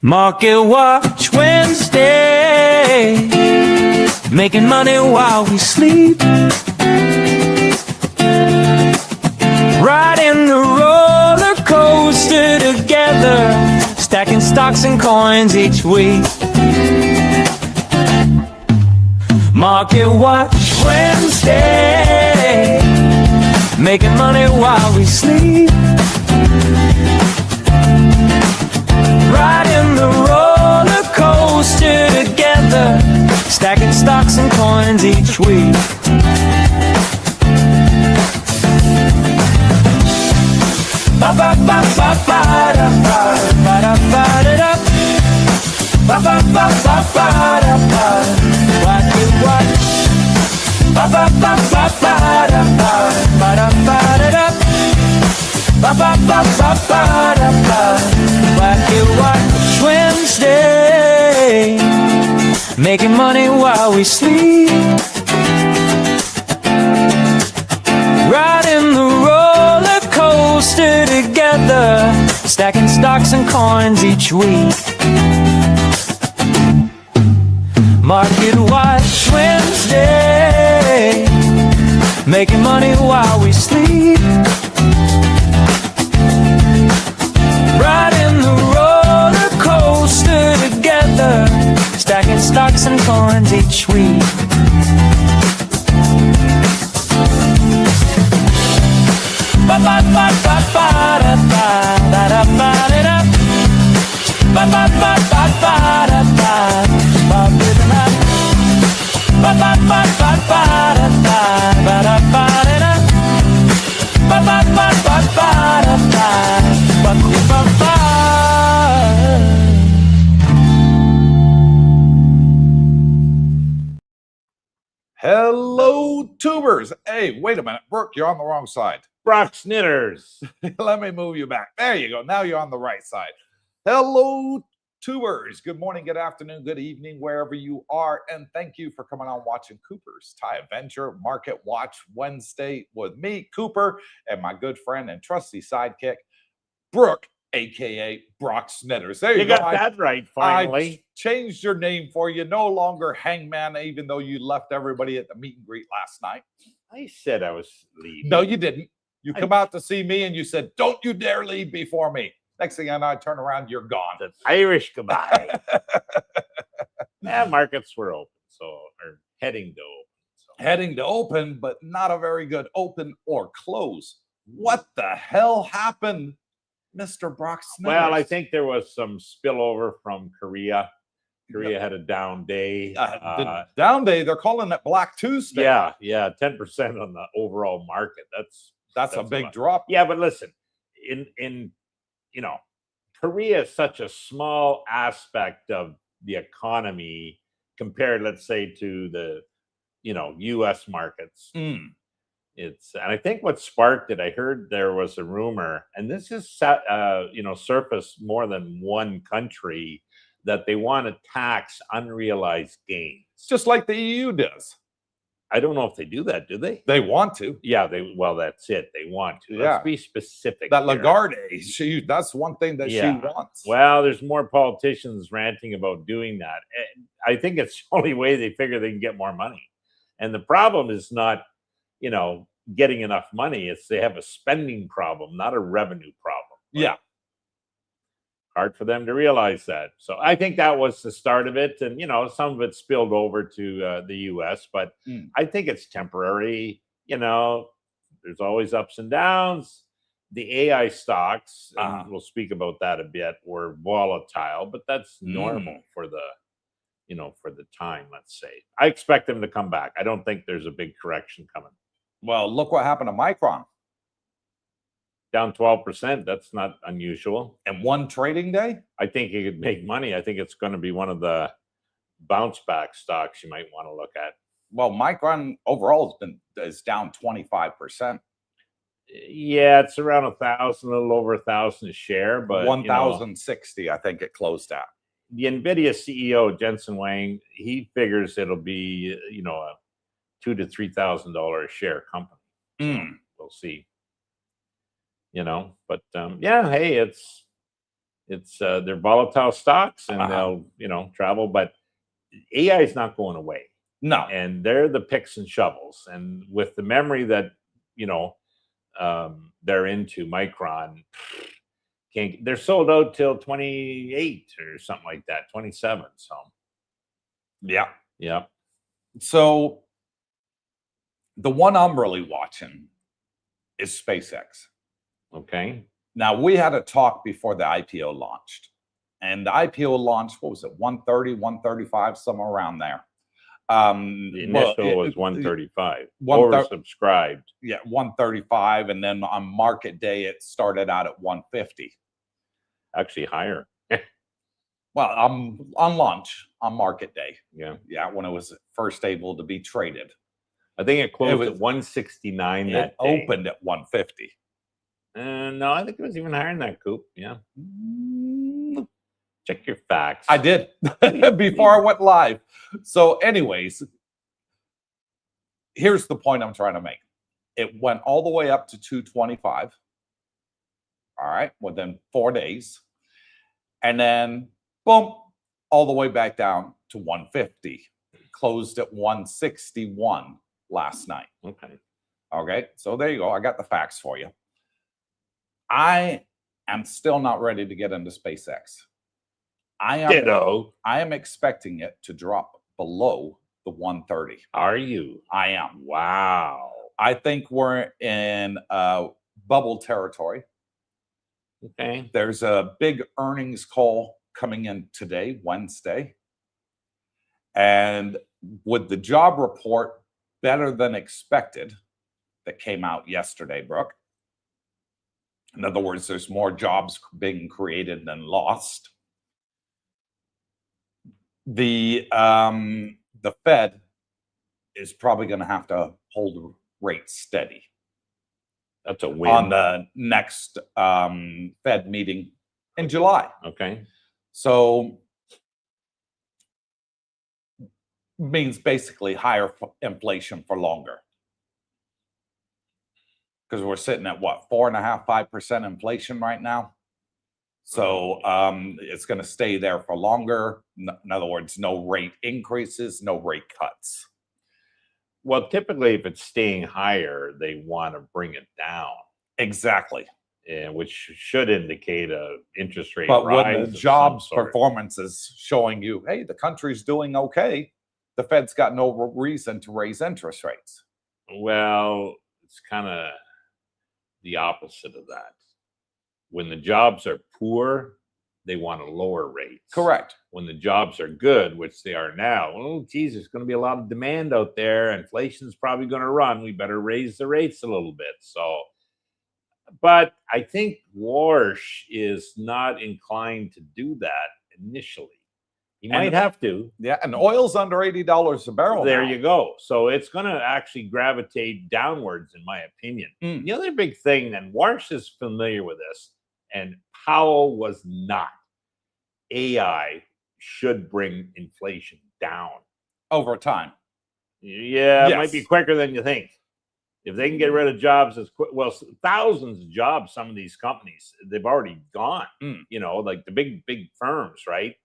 Market Watch Wednesday, making money while we sleep, riding the roller coaster together, stacking stocks and coins each week. Market Watch Wednesday, making money while we sleep, riding the roller coaster together, stacking stocks and coins each week. Ba ba ba ba ba da ba ba da ba da da. Ba ba ba ba ba da ba. Watch it, watch. Ba ba ba ba ba da ba ba da ba da da. Ba ba ba ba ba da ba. Watch it, watch Wednesday, making money while we sleep, riding the roller coaster together, stacking stocks and coins each week. Market Watch Wednesday, making money while we sleep, riding the roller coaster together, stacking stocks and coins each week. Ba ba ba ba ba da ba da da ba da da. Ba ba ba ba ba da ba ba da da. Ba ba ba ba ba da ba ba da ba da da. Ba ba ba ba ba da ba ba ba ba. Hello, tubers. Hey, wait a minute. Brooke, you're on the wrong side. Brock Snitters. Let me move you back. There you go. Now you're on the right side. Hello, tubers. Good morning, good afternoon, good evening, wherever you are. And thank you for coming on watching Cooper's Thai Adventure Market Watch Wednesday with me, Cooper, and my good friend and trusty sidekick, Brooke, a.k.a. Brock Snitters. There you go. Got that right, finally. I changed your name for you. No longer Hangman, even though you left everybody at the meet and greet last night. I said I was leaving. No, you didn't. You come out to see me and you said, don't you dare leave before me. Next thing I know, I turn around, you're gone. The Irish goodbye. Yeah, markets were open, or heading to open. So. Heading to open, but not a very good open or close. What the hell happened, Mr. Brock Snitters? Well, I think there was some spillover from Korea. Korea had a down day. The down day, they're calling it Black Tuesday. Yeah, 10% on the overall market. That's a big drop. Yeah, but listen, in Korea is such a small aspect of the economy compared, let's say, to the U.S. markets. And I think what sparked it, I heard there was a rumor, and this is surfaced more than one country, that they want to tax unrealized gains. It's just like the EU does. I don't know if they do that, do they? They want to. Yeah, that's it. They want to. Yeah. Let's be specific. That here. Lagarde, that's one thing that she wants. Well, there's more politicians ranting about doing that. I think it's the only way they figure they can get more money. And the problem is not, getting enough money. It's they have a spending problem, not a revenue problem. Right? Yeah. Hard for them to realize that. So I think that was the start of it. And, some of it spilled over to the U.S., but I think it's temporary. There's always ups and downs. The AI stocks, and we'll speak about that a bit, were volatile, but that's normal for the, for the time, let's say. I expect them to come back. I don't think there's a big correction coming. Well, look what happened to Micron. Down 12%. That's not unusual. And one trading day? I think you could make money. I think it's going to be one of the bounce back stocks you might want to look at. Well, Micron overall is down 25%. Yeah, it's around 1,000, a little over 1,000 a share, but 1,060, I think it closed at. The NVIDIA CEO Jensen Huang, he figures it'll be a $2,000 to $3,000 a share company. So we'll see. But hey, it's It's they're volatile stocks, and Uh-huh. they'll travel. But AI is not going away, No. and they're the picks and shovels. And with the memory that you know they're into, Micron, they're sold out till 28 or something like that, 27. So Yeah. yeah, So the one I'm really watching is SpaceX. okay. Now, we had a talk before the IPO launched, and the IPO launched, what was it, 130, 135, somewhere around there. The Well, initial was 135, 130 oversubscribed. yeah, 135, and then on market day it started out at 150. Actually higher. Well, on launch, on market day. Yeah, when it was first able to be traded. I think it closed was- at 169 that It day. opened at 150. No, I think it was even higher than that, Coop. Yeah. Check your facts. I did before I went live. So, anyways, here's the point I'm trying to make. It went all the way up to 225. All right, within 4 days. And then, boom, all the way back down to 150. Closed at 161 last night. Okay, so there you go. I got the facts for you. I am still not ready to get into SpaceX. I am expecting it to drop below the 130. Are you? I am. Wow. I think we're in bubble territory. Okay. There's a big earnings call coming in today, Wednesday. And with the job report better than expected that came out yesterday, Brooke. In other words, there's more jobs being created than lost. The Fed is probably going to have to hold rates steady. That's a win. On the next Fed meeting in July. Okay. So means basically higher inflation for longer. Because we're sitting at what, 4.5%, 5% inflation right now. So it's going to stay there for longer. In other words, no rate increases, no rate cuts. Well, typically, if it's staying higher, they want to bring it down. Exactly. Which should indicate a interest rate but rise. When the jobs performance is showing you, hey, the country's doing okay, the Fed's got no reason to raise interest rates. Well, it's kind of the opposite of that. When the jobs are poor, they want to lower rates. Correct. When the jobs are good, which they are now, oh, geez, there's going to be a lot of demand out there. Inflation's probably going to run. We better raise the rates a little bit. So, but I think Warsh is not inclined to do that initially. He might have to. Yeah, and oil's under $80 a barrel. There now. you go. So it's going to actually gravitate downwards, in my opinion. The other big thing, and Warsh is familiar with this, and Powell was not. AI should bring inflation down over time. Yeah, it might be quicker than you think. If they can get rid of jobs as quick, well, thousands of jobs, some of these companies, they've already gone, like the big firms, right?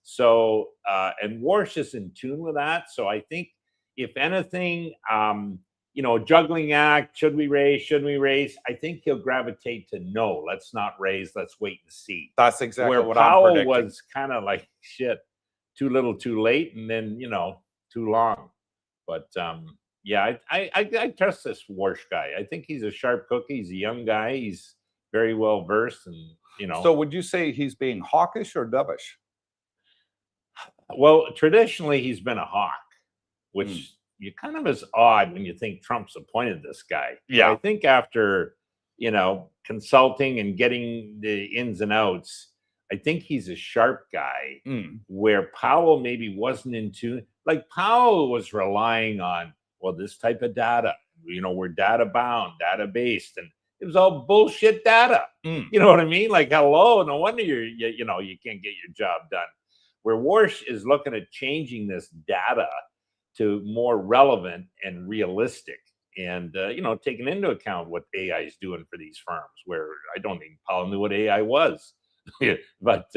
So, and Warsh is in tune with that. So I think if anything, juggling act, should we raise? I think he'll gravitate to no, let's not raise, let's wait and see. That's exactly where what Powell I'm predicting. was kind of like, shit, too little, too late, and then, too long. But yeah, I trust this Warsh guy. I think he's a sharp cookie. He's a young guy. He's very well versed, and So would you say he's being hawkish or dovish? Well, traditionally he's been a hawk, which you kind of is odd when you think Trump's appointed this guy. Yeah, I think after consulting and getting the ins and outs, I think he's a sharp guy. Where Powell maybe wasn't in tune. Like Powell was relying on, well, this type of data. We're data bound, data based, and it was all bullshit data. You know what I mean? Like, hello, no wonder you can't get your job done. Where Warsh is looking at changing this data to more relevant and realistic, and taking into account what AI is doing for these firms. Where I don't think Powell knew what AI was. But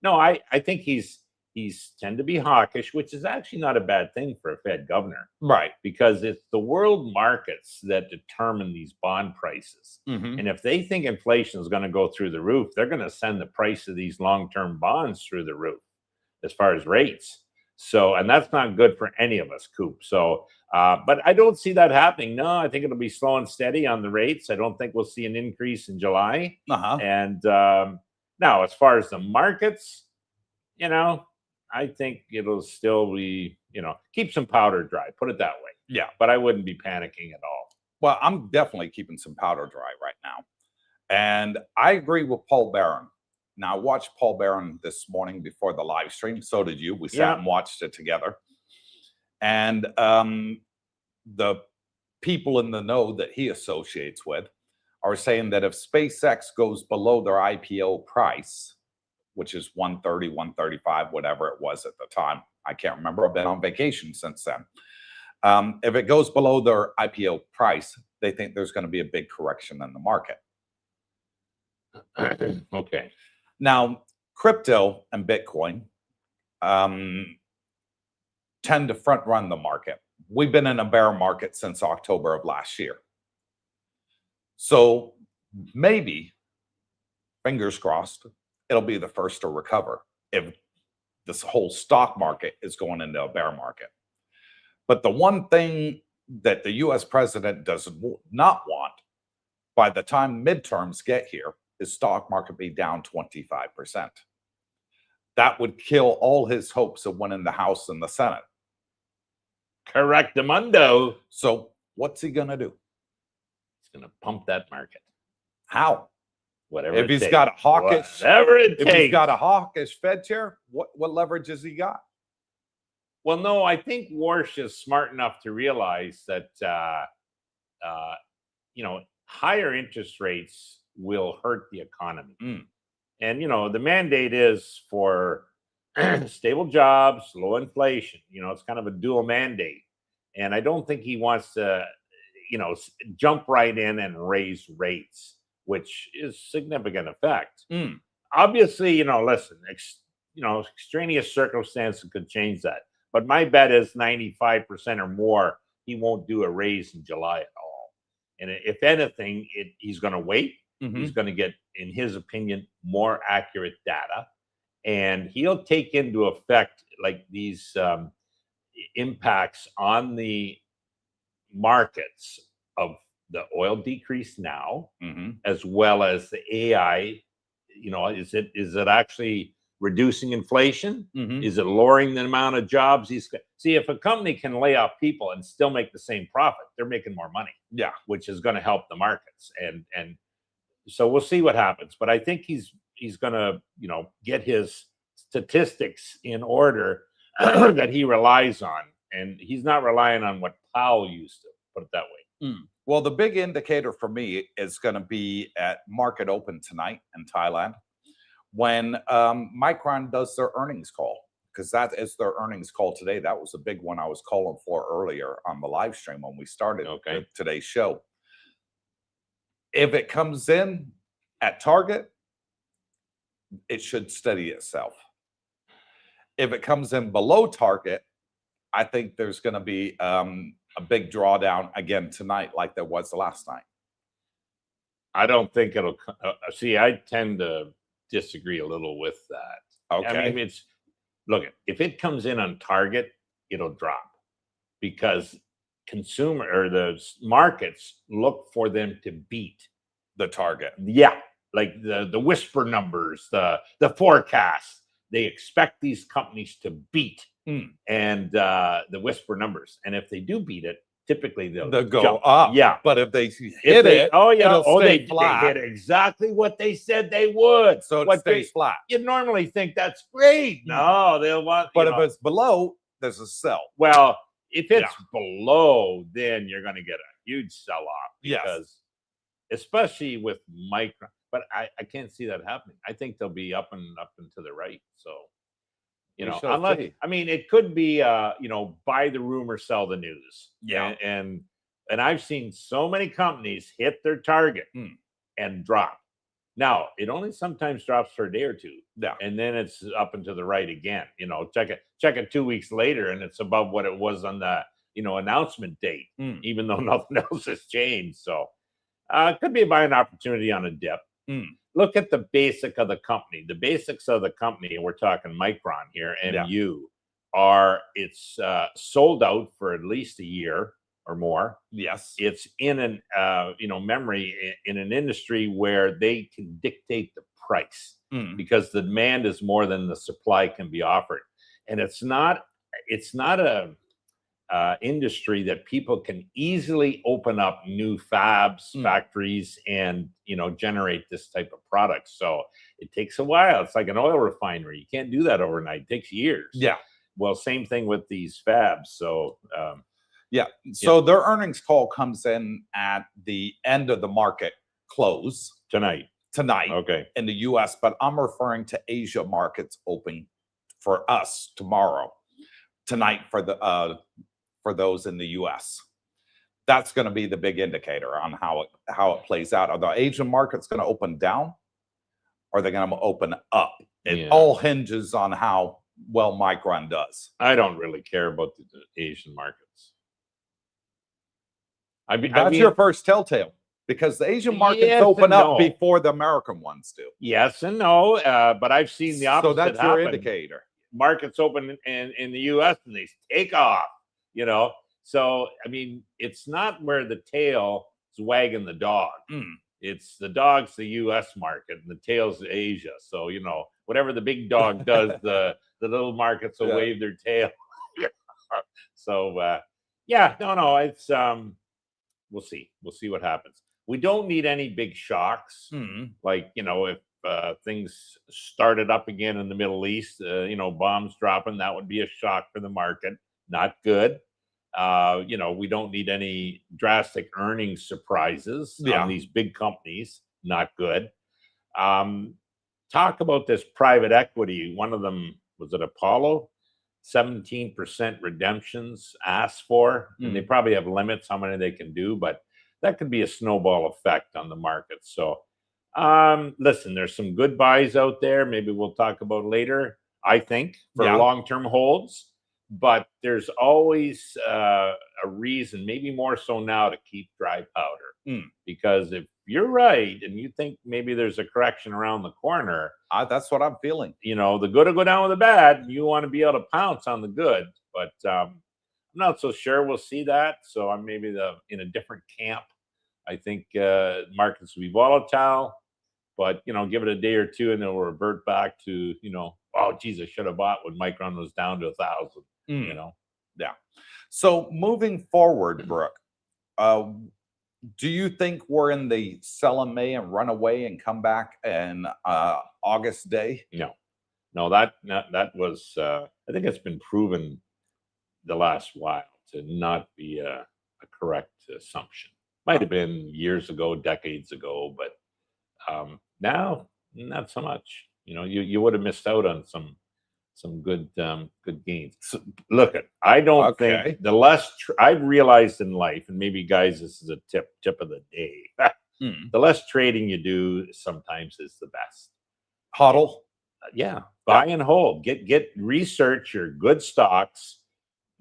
no, I think he's tend to be hawkish, which is actually not a bad thing for a Fed governor, Right. because it's the world markets that determine these bond prices. Mhm. And if they think inflation is going to go through the roof, they're going to send the price of these long-term bonds through the roof as far as rates. So, and that's not good for any of us, Coop. So, but I don't see that happening. No, I think it'll be slow and steady on the rates. I don't think we'll see an increase in July. Uh-huh. And now, as far as the markets, you know, I think it'll still be, you know, keep some powder dry, put it that way. Yeah. But I wouldn't be panicking at all. Well, I'm definitely keeping some powder dry right now. And I agree with Paul Barron. Now, I watched Paul Barron this morning before the live stream. So did you. We sat and watched it together. And the people in the know that he associates with are saying that if SpaceX goes below their IPO price, which is 130, 135, whatever it was at the time, I can't remember. I've been on vacation since then. If it goes below their IPO price, they think there's going to be a big correction in the market. Okay. Now, crypto and Bitcoin tend to front run the market. We've been in a bear market since October of last year. So maybe, fingers crossed, it'll be the first to recover if this whole stock market is going into a bear market. But the one thing that the US president does not want by the time midterms get here is stock market be down 25%. That would kill all his hopes of winning the House and the Senate. Correctamundo. So what's he going to do? He's going to pump that market. How? Whatever if he's got a hawkish, whatever it if takes. he's got a hawkish Fed chair, what leverage has he got? Well, no, I think Warsh is smart enough to realize that you know, higher interest rates will hurt the economy. And you know, the mandate is for stable jobs, low inflation. You know, it's kind of a dual mandate. And I don't think he wants to, you know, jump right in and raise rates, which is significant effect. Obviously, you know, listen, you know, extraneous circumstances could change that. But my bet is 95% or more, he won't do a raise in July at all. And if anything, he's going to wait. He's going to get, in his opinion, more accurate data. And he'll take into effect like these impacts on the markets of the oil decrease now, as well as the AI. You know, is it actually reducing inflation? Is it lowering the amount of jobs he's see? If a company can lay off people and still make the same profit, they're making more money. Yeah, which is going to help the markets. And so we'll see what happens. But I think he's going to, you know, get his statistics in order that he relies on, and he's not relying on what Powell used to. Put it that way. Well, the big indicator for me is going to be at market open tonight in Thailand when Micron does their earnings call, because that is their earnings call today. That was a big one I was calling for earlier on the live stream when we started today's show. If it comes in at target, it should steady itself. If it comes in below target, I think there's going to be a big drawdown again tonight, like there was last night. I don't think it'll see. I tend to disagree a little with that. Okay. I mean, look, if it comes in on target, it'll drop because consumer or the markets look for them to beat the target. Yeah, like the whisper numbers, the forecasts. They expect these companies to beat and the whisper numbers, and if they do beat it, typically they'll go jump up. Yeah, but if they hit it, they hit exactly what they said they would. So it stays flat. You'd normally think that's great. No, they'll want. But if it's below, there's a sell. Well, if it's below, then you're going to get a huge sell-off because, especially with Micron. But I can't see that happening. I think they'll be up and to the right. So, you know, unless I mean, it could be you know, buy the rumor, sell the news. Yeah, and I've seen so many companies hit their target and drop. Now, it only sometimes drops for a day or two. Yeah. And then it's up and to the right again. You know, check it 2 weeks later and it's above what it was on the, announcement date, even though nothing else has changed. So it could be a buying opportunity on a dip. Look at the basic of the company. The basics of the company, and we're talking Micron here, MU, it's sold out for at least a year or more. Yes. It's in an memory in an industry where they can dictate the price because the demand is more than the supply can be offered. And it's not a industry that people can easily open up new fabs, factories, and generate this type of product. So it takes a while. It's like an oil refinery. You can't do that overnight. It takes years. Yeah. Well, same thing with these fabs. So so their earnings call comes in at the end of the market close tonight. Okay. In the US, but I'm referring to Asia markets open for us tonight for those in the US. That's going to be the big indicator on how it plays out. Are the Asian markets going to open down? Or are they going to open up? It all hinges on how well Micron does. I don't really care about the Asian markets. That's your first telltale, because the Asian markets open up before the American ones do. Yes and no, but I've seen the opposite. So that's your indicator. Markets open in the U.S. and they take off. So I mean, it's not where the tail is wagging the dog. It's the dog's the U.S. market and the tail's Asia. So whatever the big dog does, the little markets will wave their tail. So it's we'll see what happens. We don't need any big shocks. Like if things started up again in the Middle East, bombs dropping, that would be a shock for the market. Not good. We don't need any drastic earnings surprises on these big companies. Not good. Talk about this private equity. One of them, was it Apollo? 17% redemptions asked for, and they probably have limits how many they can do, but that could be a snowball effect on the market. So listen, there's some good buys out there. Maybe we'll talk about later, I think, for long-term holds. But there's always a reason, maybe more so now, to keep dry powder. Because if you're right and you think maybe there's a correction around the corner, that's what I'm feeling. The good will go down with the bad. You want to be able to pounce on the good, but I'm not so sure we'll see that. So I'm maybe in a different camp. I think markets will be volatile, but give it a day or two and then we'll revert back to oh geez, I should have bought when Micron was down to 1,000. Yeah. So moving forward, Brooke, do you think we're in the sell in May and run away and come back in August day? No, that was I think it's been proven the last while to not be a correct assumption. Might have been years ago, decades ago, but now not so much. You would have missed out on some good gains. So, look, I don't think the less I've realized in life, and maybe guys, this is a tip of the day. The less trading you do sometimes is the best. Hodl, buy and hold. Get research your good stocks,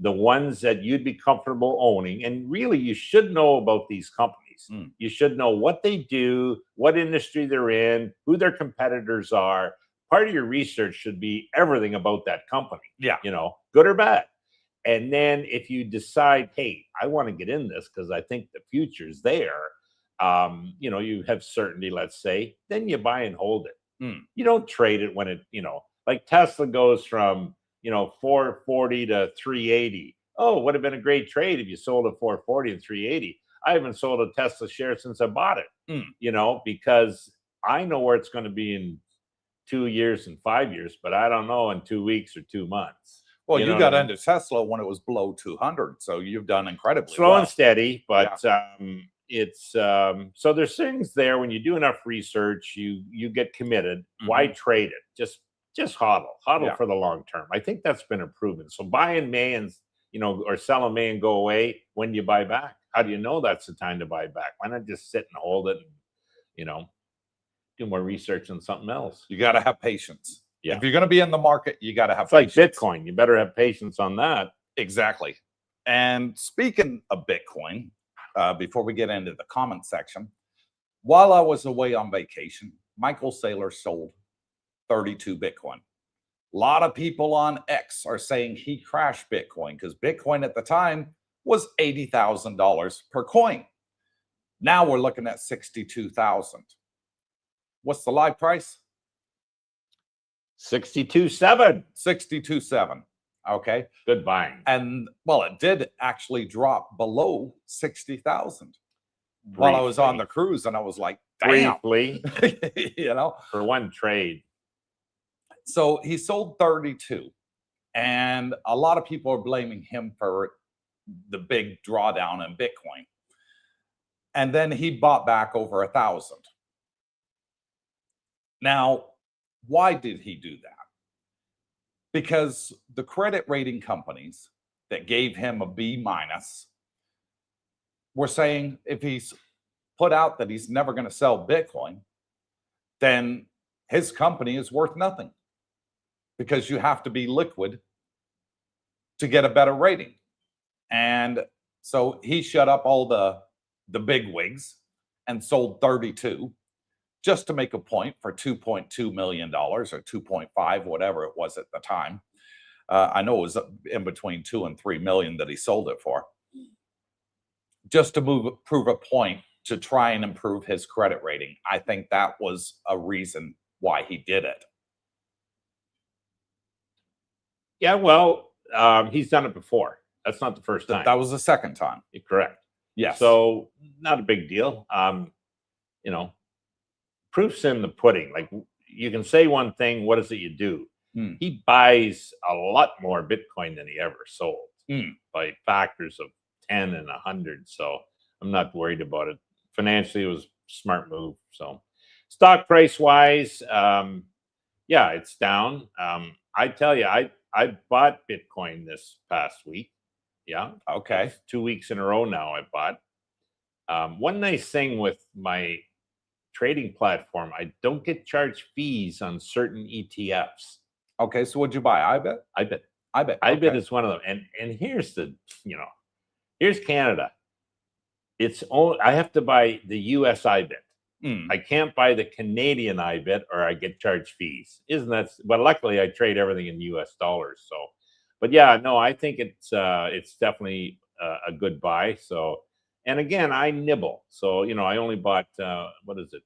the ones that you'd be comfortable owning, and really you should know about these companies. You should know what they do, what industry they're in, who their competitors are. Part of your research should be everything about that company. Good or bad. And then if you decide, hey, I want to get in this because I think the future's there, you have certainty, let's say, then you buy and hold it. You don't trade it when it, like Tesla goes from, 440 to 380. Oh, would have been a great trade if you sold at 440 and 380. I haven't sold a Tesla share since I bought it, because I know where it's going to be in 2 years and 5 years, but I don't know in 2 weeks or 2 months. Well, you got into Tesla when it was below 200, so you've done incredibly slow well. And steady, but it's so there's things there. When you do enough research, you get committed. Why trade it? Just hodl for the long term. I think that's been proven. So buy in May and or sell in May and go away. When do you buy back? How do you know that's the time to buy back? Why not just sit and hold it? do more research on something else. You got to have patience. Yeah. If you're going to be in the market, you got to have It's like patience. Bitcoin. You better have patience on that. Exactly. And speaking of Bitcoin, before we get into the comment section, while I was away on vacation, Michael Saylor sold 32 Bitcoin. A lot of people on X are saying he crashed Bitcoin because Bitcoin at the time was $80,000 per coin. Now we're looking at 62,000. What's the live price? 62.7. 62.7. Okay. Good buying. And well, it did actually drop below 60,000 while I was on the cruise, and I was like, damn. Briefly, you know, for one trade. So he sold 32, and a lot of people are blaming him for the big drawdown in Bitcoin. And then he bought back over 1,000. Now, why did he do that? Because the credit rating companies that gave him a B- were saying if he's put out that he's never going to sell Bitcoin, then his company is worth nothing, because you have to be liquid to get a better rating. And so he shut up all the big wigs and sold 32 just to make a point for $2.2 million or 2.5, whatever it was at the time. I know it was in between 2 and 3 million that he sold it for, just to prove a point to try and improve his credit rating. I think that was a reason why he did it. Yeah, well, he's done it before. That's not the first time. That was the second time. You're correct. Yes. So not a big deal. You know, proof's in the pudding. Like, you can say one thing, what is it you do? He buys a lot more Bitcoin than he ever sold by factors of 10 and 100. So I'm not worried about it. Financially, it was a smart move. So stock price wise, yeah, it's down. I tell you, I bought Bitcoin this past week. Yeah. Okay. It's 2 weeks in a row now I bought. One nice thing with my trading platform, I don't get charged fees on certain ETFs. Okay, so what'd you buy? iBit? iBit Okay. is one of them. And here's the, here's Canada. It's only, I have to buy the US iBit. I can't buy the Canadian iBit or I get charged fees. Isn't that? But luckily I trade everything in US dollars. So, but yeah, no, I think it's definitely a good buy. So, and again, I nibble. So, I only bought, what is it?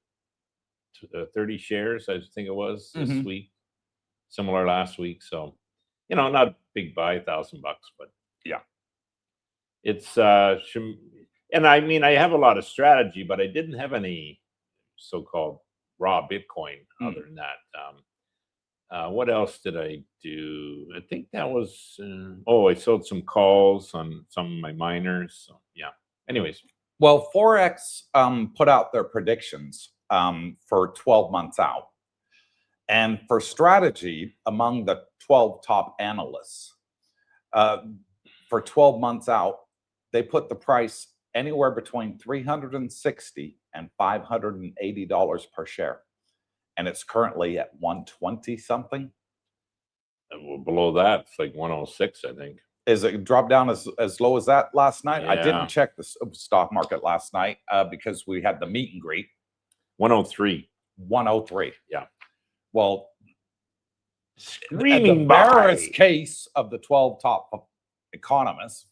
30 shares, I think it was this week. Similar last week. So, not a big buy, $1,000, but yeah, it's, and I mean, I have a lot of strategy, but I didn't have any so-called raw Bitcoin other than that. What else did I do? I think that was, I sold some calls on some of my miners. So yeah. Anyways. Well, Forex put out their predictions for 12 months out. And for strategy, among the 12 top analysts, for 12 months out, they put the price anywhere between $360 and $580 per share. And it's currently at 120 something. Below that, it's like 106, I think. Is it dropped down as low as that last night? Yeah. I didn't check the stock market last night because we had the meet and greet. 103. 103. Yeah. Well, screaming the barest case of the 12 top economists,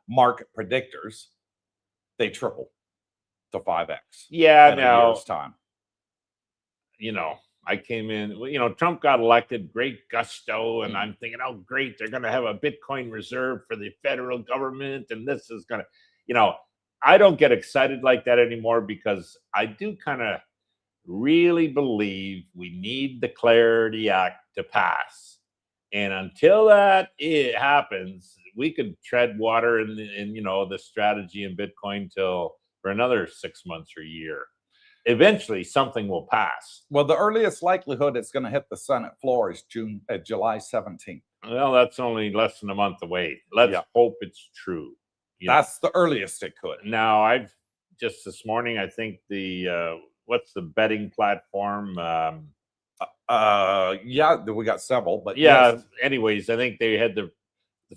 market predictors, they triple to 5x. Yeah, in a year's time. I came in, Trump got elected, great gusto, and I'm thinking, oh, great, they're going to have a Bitcoin reserve for the federal government, and this is going to, I don't get excited like that anymore because I do kind of really believe we need the Clarity Act to pass. And until that happens, we could tread water in the strategy in Bitcoin for another 6 months or a year. Eventually, something will pass. Well, the earliest likelihood it's going to hit the Senate floor is July 17th. Well, that's only less than a month away. Let's hope it's true. That's the earliest it could. Now, I've just this morning, I think the what's the betting platform? Yeah, we got several, but Yeah. yes, Anyways, I think they had the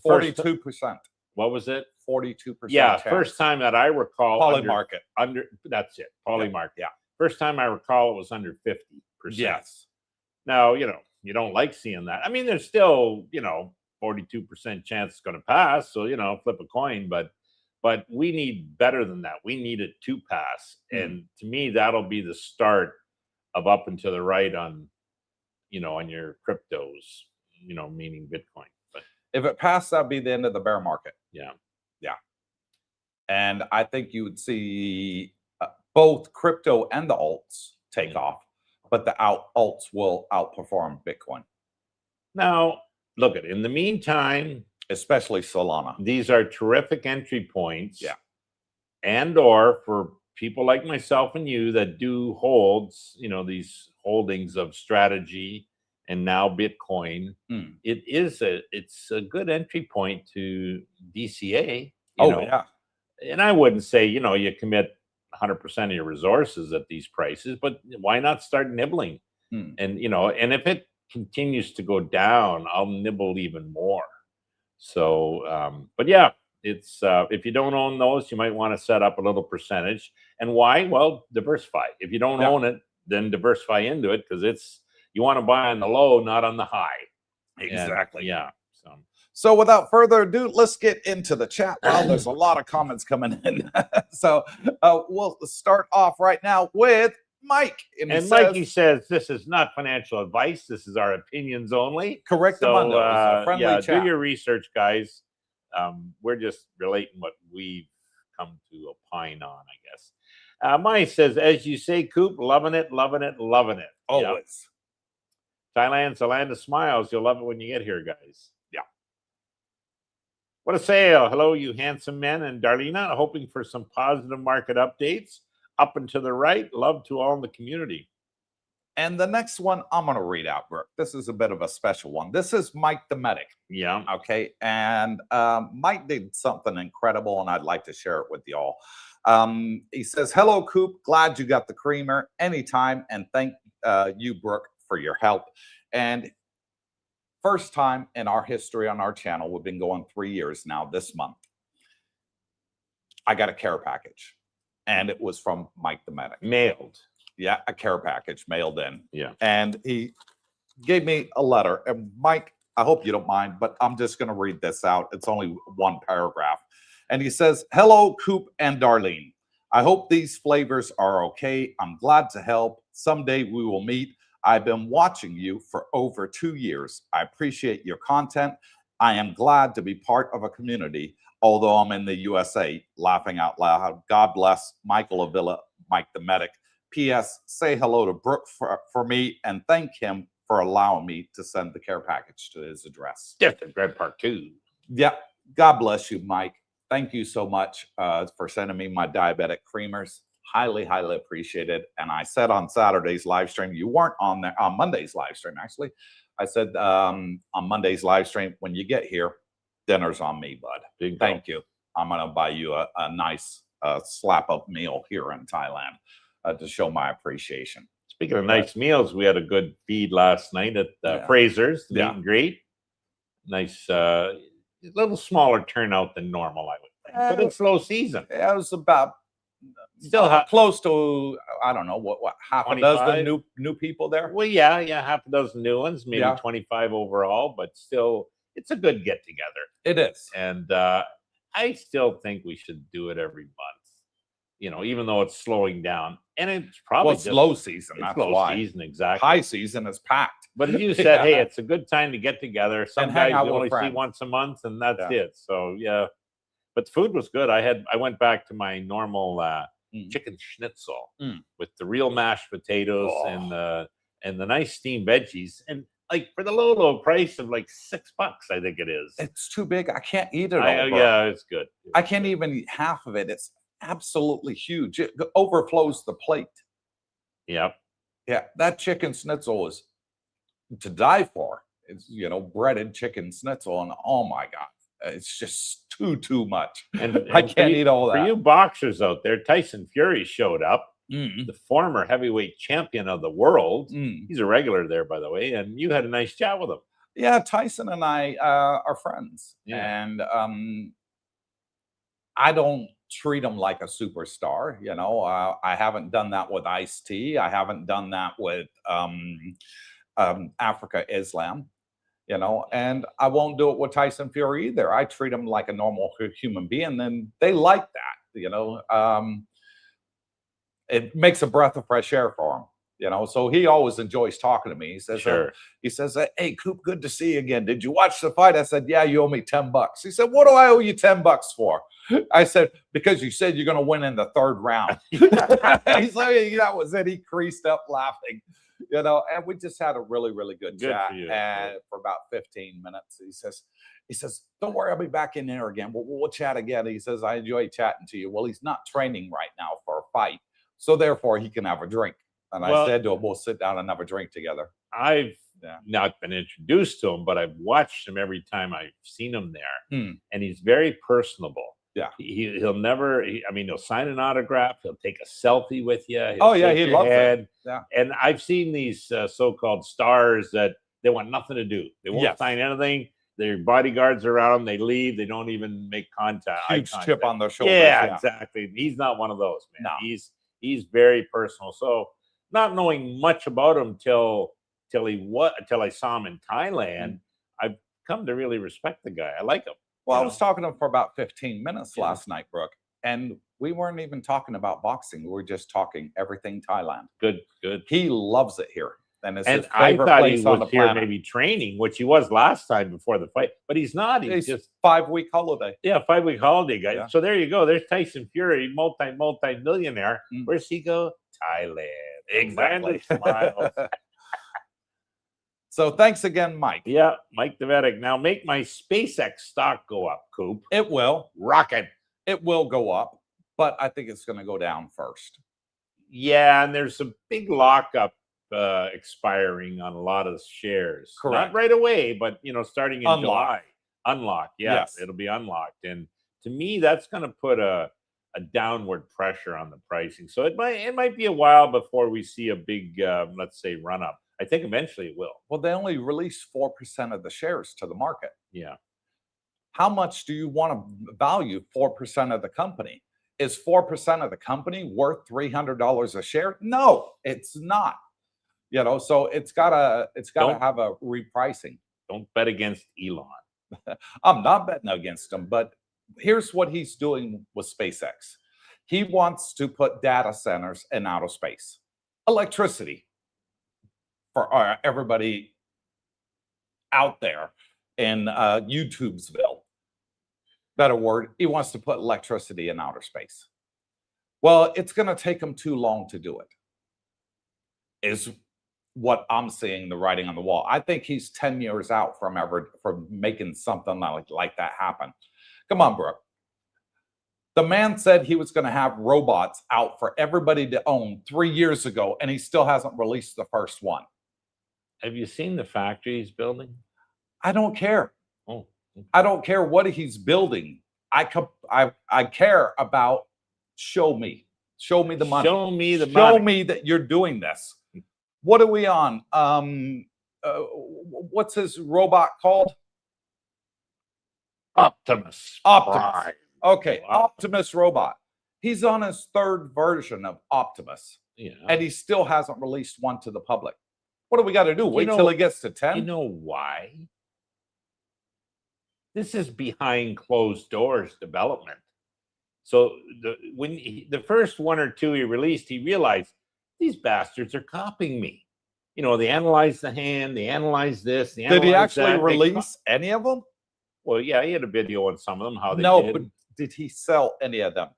first. 42%. What was it? 42%. Yeah, chance. first time that I recall. Poly market. That's it. Poly market. Yeah. First time I recall it was under 50%. Yes. Now, you don't like seeing that. I mean, there's still, 42% chance it's going to pass. So, flip a coin, but we need better than that. We need it to pass. And to me, that'll be the start of up and to the right on, on your cryptos, meaning Bitcoin. But if it passed, that'd be the end of the bear market. Yeah. And I think you would see both crypto and the alts take off, but the alts will outperform Bitcoin. Now, look at in the meantime, especially Solana. These are terrific entry points. Yeah. And or for people like myself and you that do holds, these holdings of strategy and now Bitcoin, it's a good entry point to DCA. Yeah. And I wouldn't say, you commit 100% of your resources at these prices, but why not start nibbling? And, and if it continues to go down, I'll nibble even more. So, but yeah, it's, if you don't own those, you might want to set up a little percentage. And why? Well, diversify. If you don't own it, then diversify into it, because you want to buy on the low, not on the high. Exactly. And, yeah. So without further ado, let's get into the chat. Wow, there's a lot of comments coming in. So we'll start off right now with Mike. And Mikey says, this is not financial advice. This is our opinions only. Correct. So, friendly chat. Do your research, guys. We're just relating what we've come to opine on, I guess. Mike says, as you say, Coop, loving it, loving it, loving it. Always. Yep. Thailand's a land of smiles. You'll love it when you get here, guys. Yeah. What a sale. Hello, you handsome men. And Darlena, hoping for some positive market updates. Up and to the right. Love to all in the community. And the next one I'm going to read out, Brooke. This is a bit of a special one. This is Mike the Medic. Yeah. Okay. And Mike did something incredible, and I'd like to share it with y'all. He says, hello, Coop. Glad you got the creamer anytime. And thank you, Brooke, for your help. And first time in our history on our channel, we've been going 3 years now this month. I got a care package, and it was from Mike the Medic. Mailed. Yeah, a care package mailed in. Yeah. And he gave me a letter. And Mike, I hope you don't mind, but I'm just going to read this out. It's only one paragraph. And he says, hello, Coop and Darlene. I hope these flavors are okay. I'm glad to help. Someday we will meet. I've been watching you for over 2 years. I appreciate your content. I am glad to be part of a community, although I'm in the USA. Laughing out loud. God bless Michael Avila, Mike the Medic. P.S. Say hello to Brooke for me and thank him for allowing me to send the care package to his address. Different Red Park 2. Yeah. God bless you, Mike. Thank you so much for sending me my diabetic creamers. Highly, highly appreciated. And I said on Saturday's live stream, you weren't on there on Monday's live stream, actually. I said on Monday's live stream, when you get here, dinner's on me, bud. Thank you. I'm going to buy you a nice slap up meal here in Thailand to show my appreciation. Speaking of nice meals, we had a good feed last night at Fraser's, meet and greet. Nice, a little smaller turnout than normal, I would think. But it's low season. It was about still close to, I don't know, what half 25? A dozen new people there? Well, yeah, half a dozen new ones, maybe 25 overall, but still, it's a good get together. It is. And I still think we should do it every month, even though it's slowing down. And it's probably it's low season. That's low why. Season, exactly. High season is packed. But as you said, hey, it's a good time to get together. Some guys you only see once a month, and that's it. So yeah, but the food was good. I went back to my normal chicken schnitzel with the real mashed potatoes and the nice steamed veggies, and like for the low price of like $6, I think it is. It's too big. I can't eat it all. Yeah, it's good. I can't even eat half of it. It's absolutely huge. It overflows the plate. Yep. Yeah, that chicken schnitzel is to die for. It's breaded chicken schnitzel, and oh my god, it's just too much. And I can't eat all that. For you boxers out there, Tyson Fury showed up. the former heavyweight champion of the world. He's a regular there, by the way, and you had a nice chat with him. Yeah, Tyson and I are friends, and I don't treat him like a superstar. You know, I haven't done that with Ice-T. I haven't done that with Africa Islam. You know, and I won't do it with Tyson Fury either. I treat him like a normal human being, and they like that. You know, it makes a breath of fresh air for him. You know, so he always enjoys talking to me. He says, "Hey, Coop, good to see you again. Did you watch the fight?" I said, "Yeah, you owe me $10." He said, "What do I owe you $10 for?" I said, "Because you said you're going to win in the third round." He said, "That was it." He creased up laughing. You know, and we just had a really, really good chat and for about 15 minutes. He says, "Don't worry, I'll be back in there again. We'll chat again." He says, "I enjoy chatting to you." Well, he's not training right now for a fight, so therefore he can have a drink. And I said to him, "We'll sit down and have a drink together." I've not been introduced to him, but I've watched him every time I've seen him there, and he's very personable. Yeah, he'll never. I mean, he'll sign an autograph. He'll take a selfie with you. He loves it. Yeah, and I've seen these so-called stars that they want nothing to do. They won't sign anything. Their bodyguards are around them. They leave. They don't even make contact. Huge chip on their shoulder. Yeah, exactly. He's not one of those, man. No. He's very personal. So not knowing much about him till I saw him in Thailand, I've come to really respect the guy. I like him. Well, I was talking to him for about 15 minutes last night, Brooke, and we weren't even talking about boxing. We were just talking everything Thailand. Good. He loves it here. And it's his I favorite thought place he on was the here planet. Maybe training, which he was last time before the fight, but he's not. He's just 5-week holiday. Yeah, 5-week holiday, guys. Yeah. So there you go. There's Tyson Fury, multi-millionaire. Where's he go? Thailand. Exactly. Smiles. So thanks again, Mike. Yeah, Mike Devetic. Now make my SpaceX stock go up, Coop. It will. Rocket. It will go up, but I think it's going to go down first. Yeah, and there's a big lockup expiring on a lot of shares. Correct. Not right away, but starting in July. Unlock. Yes, it'll be unlocked. And to me, that's going to put a downward pressure on the pricing. So it might be a while before we see a big, let's say, run up. I think eventually it will. Well, they only released 4% of the shares to the market. Yeah. How much do you want to value 4% of the company? Is 4% of the company worth $300 a share? No, it's not. So it's gotta have a repricing. Don't bet against Elon. I'm not betting against him, but here's what he's doing with SpaceX. He wants to put data centers in outer space, electricity for everybody out there in YouTubesville. Better word, he wants to put electricity in outer space. Well, it's going to take him too long to do it, is what I'm seeing the writing on the wall. I think he's 10 years out from making something like that happen. Come on, Brooke. The man said he was going to have robots out for everybody to own 3 years ago, and he still hasn't released the first one. Have you seen the factory he's building? I don't care. Oh, okay. I don't care what he's building. I care about show me the money. Show me the money. Show me that you're doing this. What are we on? What's his robot called? Optimus. Optimus. Okay, Optimus robot. He's on his third version of Optimus. Yeah. And he still hasn't released one to the public. What do we got to do? Wait till he gets to 10? You know why? This is behind closed doors development. So when the first one or two he released, he realized these bastards are copying me. They analyze the hand, they analyze this. Did he actually release any of them? Well, yeah, he had a video on some of them. How they did. But did he sell any of them?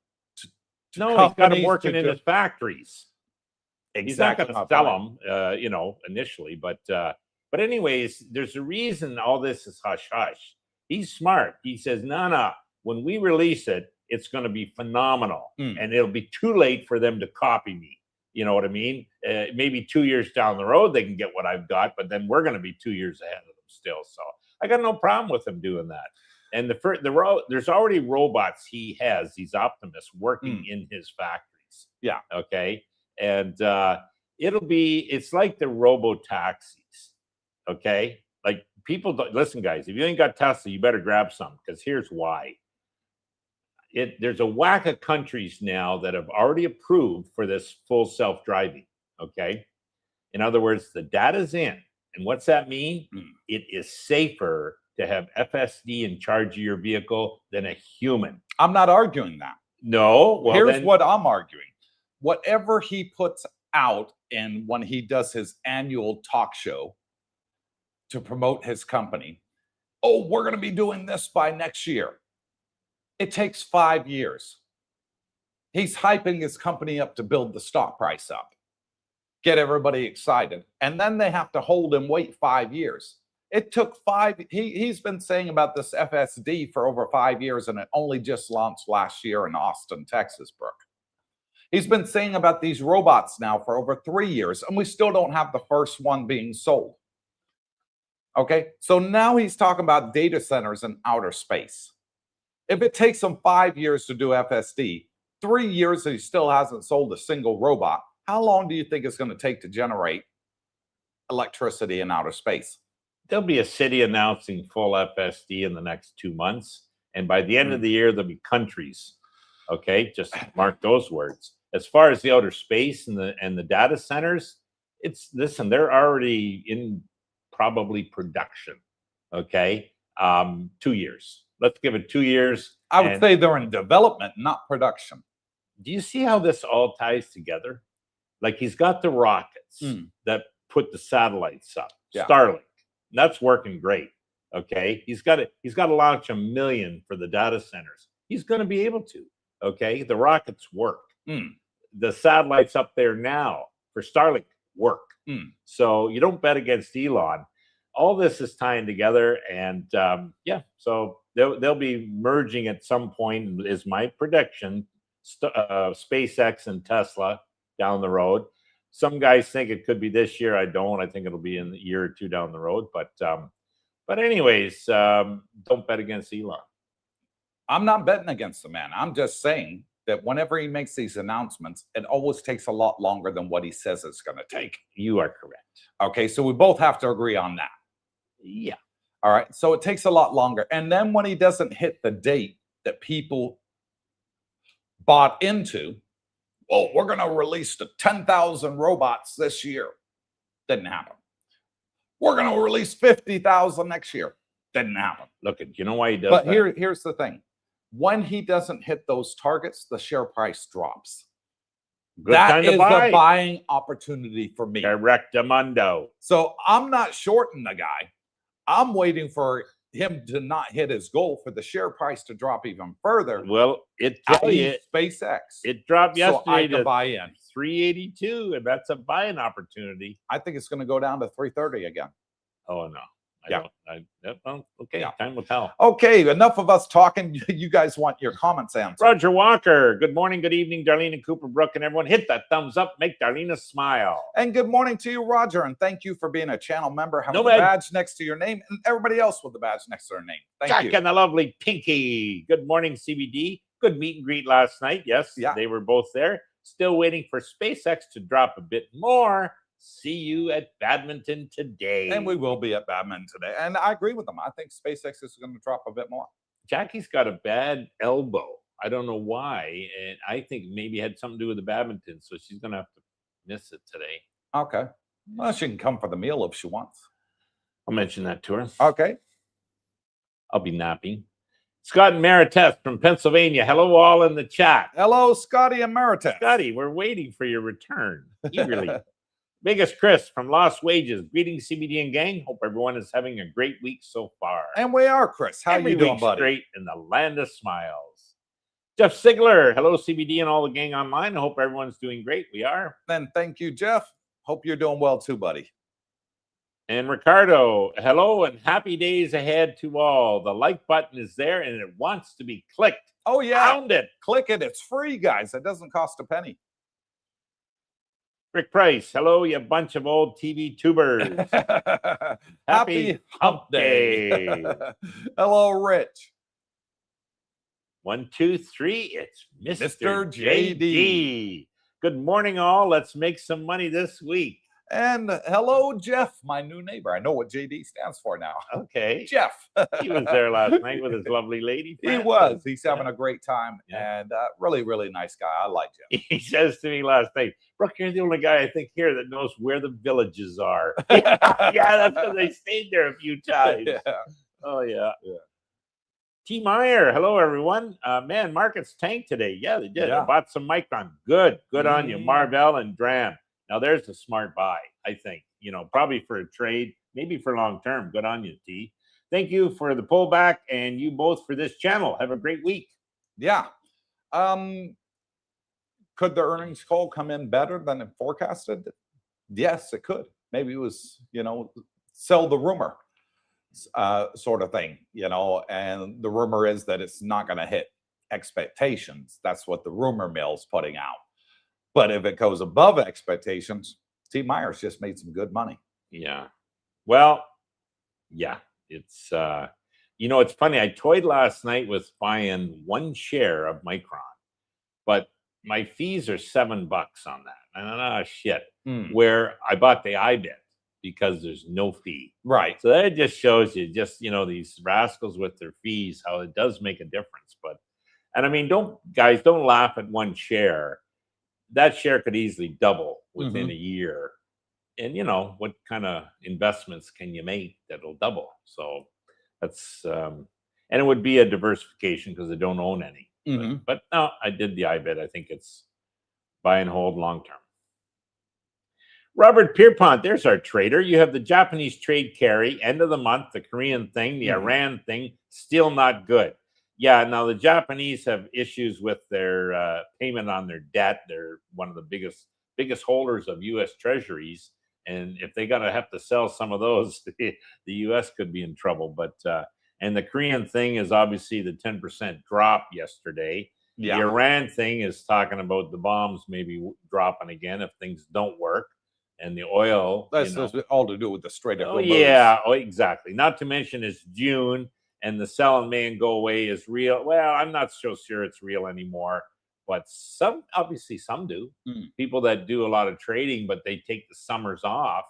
No, he's got them working in his factories. Exactly. He's not going to sell them, initially. But anyways, there's a reason all this is hush hush. He's smart. He says, no. When we release it, it's going to be phenomenal, and it'll be too late for them to copy me. You know what I mean? Maybe 2 years down the road they can get what I've got, but then we're going to be 2 years ahead of them still. So I got no problem with him doing that. And there's already robots he has, these Optimus, working in his factories. Yeah. Okay. And it's like the robo taxis. Okay. Like people don't listen, guys, if you ain't got Tesla, you better grab some, because here's why. There's a whack of countries now that have already approved for this full self-driving. Okay. In other words, the data's in. And what's that mean? It is safer to have FSD in charge of your vehicle than a human. I'm not arguing that. No. Well, here's what I'm arguing. Whatever he puts out, and when he does his annual talk show to promote his company, oh, we're going to be doing this by next year. It takes 5 years. He's hyping his company up to build the stock price up, get everybody excited, and then they have to hold him wait 5 years. It took 5. He's been saying about this FSD for over 5 years, and it only just launched last year in Austin, Texas, Brooke. He's been saying about these robots now for over 3 years, and we still don't have the first one being sold. Okay, so now he's talking about data centers in outer space. If it takes him 5 years to do FSD, 3 years he still hasn't sold a single robot, how long do you think it's going to take to generate electricity in outer space? There'll be a city announcing full FSD in the next 2 months. And by the end of the year, there'll be countries. Okay, just mark those words. As far as the outer space and the data centers, they're already in probably production. Okay, 2 years. Let's give it 2 years. I would say they're in development, not production. Do you see how this all ties together? Like, he's got the rockets that put the satellites up, Starlink. That's working great. Okay, he's got to launch 1 million for the data centers. He's going to be able to. Okay, the rockets work. The satellites up there now for Starlink work. So you don't bet against Elon. All this is tying together, and so they'll be merging at some point, is my prediction. SpaceX and Tesla down the road. Some guys think it could be this year. I don't. I think it'll be in a year or two down the road. But anyways, don't bet against Elon. I'm not betting against the man. I'm just saying that whenever he makes these announcements, it always takes a lot longer than what he says it's going to take. You are correct. Okay, so we both have to agree on that. Yeah. All right, so it takes a lot longer. And then when he doesn't hit the date that people bought into, well, we're going to release the 10,000 robots this year. Didn't happen. We're going to release 50,000 next year. Didn't happen. Look, you know why he does that? But here's the thing. When he doesn't hit those targets, the share price drops. Good time to buy. A buying opportunity for me. Correctamundo. So I'm not shorting the guy. I'm waiting for him to not hit his goal, for the share price to drop even further. Well, SpaceX. It dropped yesterday so I can buy in 382, and that's a buying opportunity. I think it's going to go down to 330 again. Oh no. Okay, Yeah. time will tell. Okay, enough of us talking. You guys want your comments answered. Roger Walker, good morning, good evening, Darlene and Cooper, Brooke, and everyone. Hit that thumbs up, make Darlene smile. And good morning to you, Roger, and thank you for being a channel member. Have a badge next to your name, and everybody else with the badge next to their name. Thank you. Jack and the lovely Pinky. Good morning, CBD. Good meet and greet last night. Yes, they were both there. Still waiting for SpaceX to drop a bit more. See you at badminton today. And we will be at badminton today. And I agree with them. I think SpaceX is going to drop a bit more. Jackie's got a bad elbow. I don't know why. And I think maybe it had something to do with the badminton. So she's going to have to miss it today. Okay. Well, she can come for the meal if she wants. I'll mention that to her. Okay. I'll be napping. Scott and Marites from Pennsylvania. Hello, all in the chat. Hello, Scotty and Marites. Scotty, we're waiting for your return eagerly. Biggest Chris from Lost Wages. Greetings, CBD and gang. Hope everyone is having a great week so far. And we are, Chris. How you doing, buddy? Great in the land of smiles. Jeff Sigler. Hello, CBD and all the gang online. I hope everyone's doing great. We are. Then thank you, Jeff. Hope you're doing well too, buddy. And Ricardo. Hello and happy days ahead to all. The like button is there and it wants to be clicked. Oh, yeah. Found it. Click it. It's free, guys. It doesn't cost a penny. Rick Price, hello, you bunch of old TV tubers. Happy Hump Day. Hello, Rich. 1, 2, 3, it's Mr. JD. Good morning, all. Let's make some money this week. And hello, Jeff, my new neighbor. I know what JD stands for now. Okay. Jeff. He was there last night with his lovely lady He friend. was. He's having a great time. Yeah. And really, really nice guy. I like Jeff. He says to me last night, Brooke, you're the only guy I think here that knows where the villages are. Yeah, that's because I stayed there a few times. Yeah. Oh, yeah. T. Meyer, hello, everyone. Man, markets tanked today. Yeah, they did. Yeah. I bought some Micron. Good on you. Marvell and Dram. Now, there's a smart buy, I think. Probably for a trade, maybe for long term. Good on you, T. Thank you for the pullback and you both for this channel. Have a great week. Yeah. Could the earnings call come in better than it forecasted? Yes, it could. Maybe it was, sell the rumor sort of thing, and the rumor is that it's not going to hit expectations. That's what the rumor mill's putting out. But if it goes above expectations, T. Myers just made some good money. Yeah. Well, yeah, it's, it's funny. I toyed last night with buying one share of Micron, but my fees are $7 on that. I don't know, shit. Where I bought the IBIT because there's no fee. Right. So that just shows you these rascals with their fees, how it does make a difference. And I mean, don't laugh at one share. That share could easily double within a year. And what kind of investments can you make that'll double? So that's and it would be a diversification because I don't own any. But no, I did the IBIT. I think it's buy and hold long term. Robert Pierpont, there's our trader. You have the Japanese trade carry, end of the month, the Korean thing, the Iran thing, still not good. Yeah, now the Japanese have issues with their payment on their debt. They're one of the biggest holders of U.S. treasuries. And if they have to sell some of those, the U.S. could be in trouble. But and the Korean thing is obviously the 10% drop yesterday. Yeah. The Iran thing is talking about the bombs maybe dropping again if things don't work. And the oil. That's all to do with the Strait of Hormuz. Yeah, exactly. Not to mention it's June and the sell and may and go away is real. Well, I'm not so sure it's real anymore. But obviously some do. People that do a lot of trading, but they take the summers off.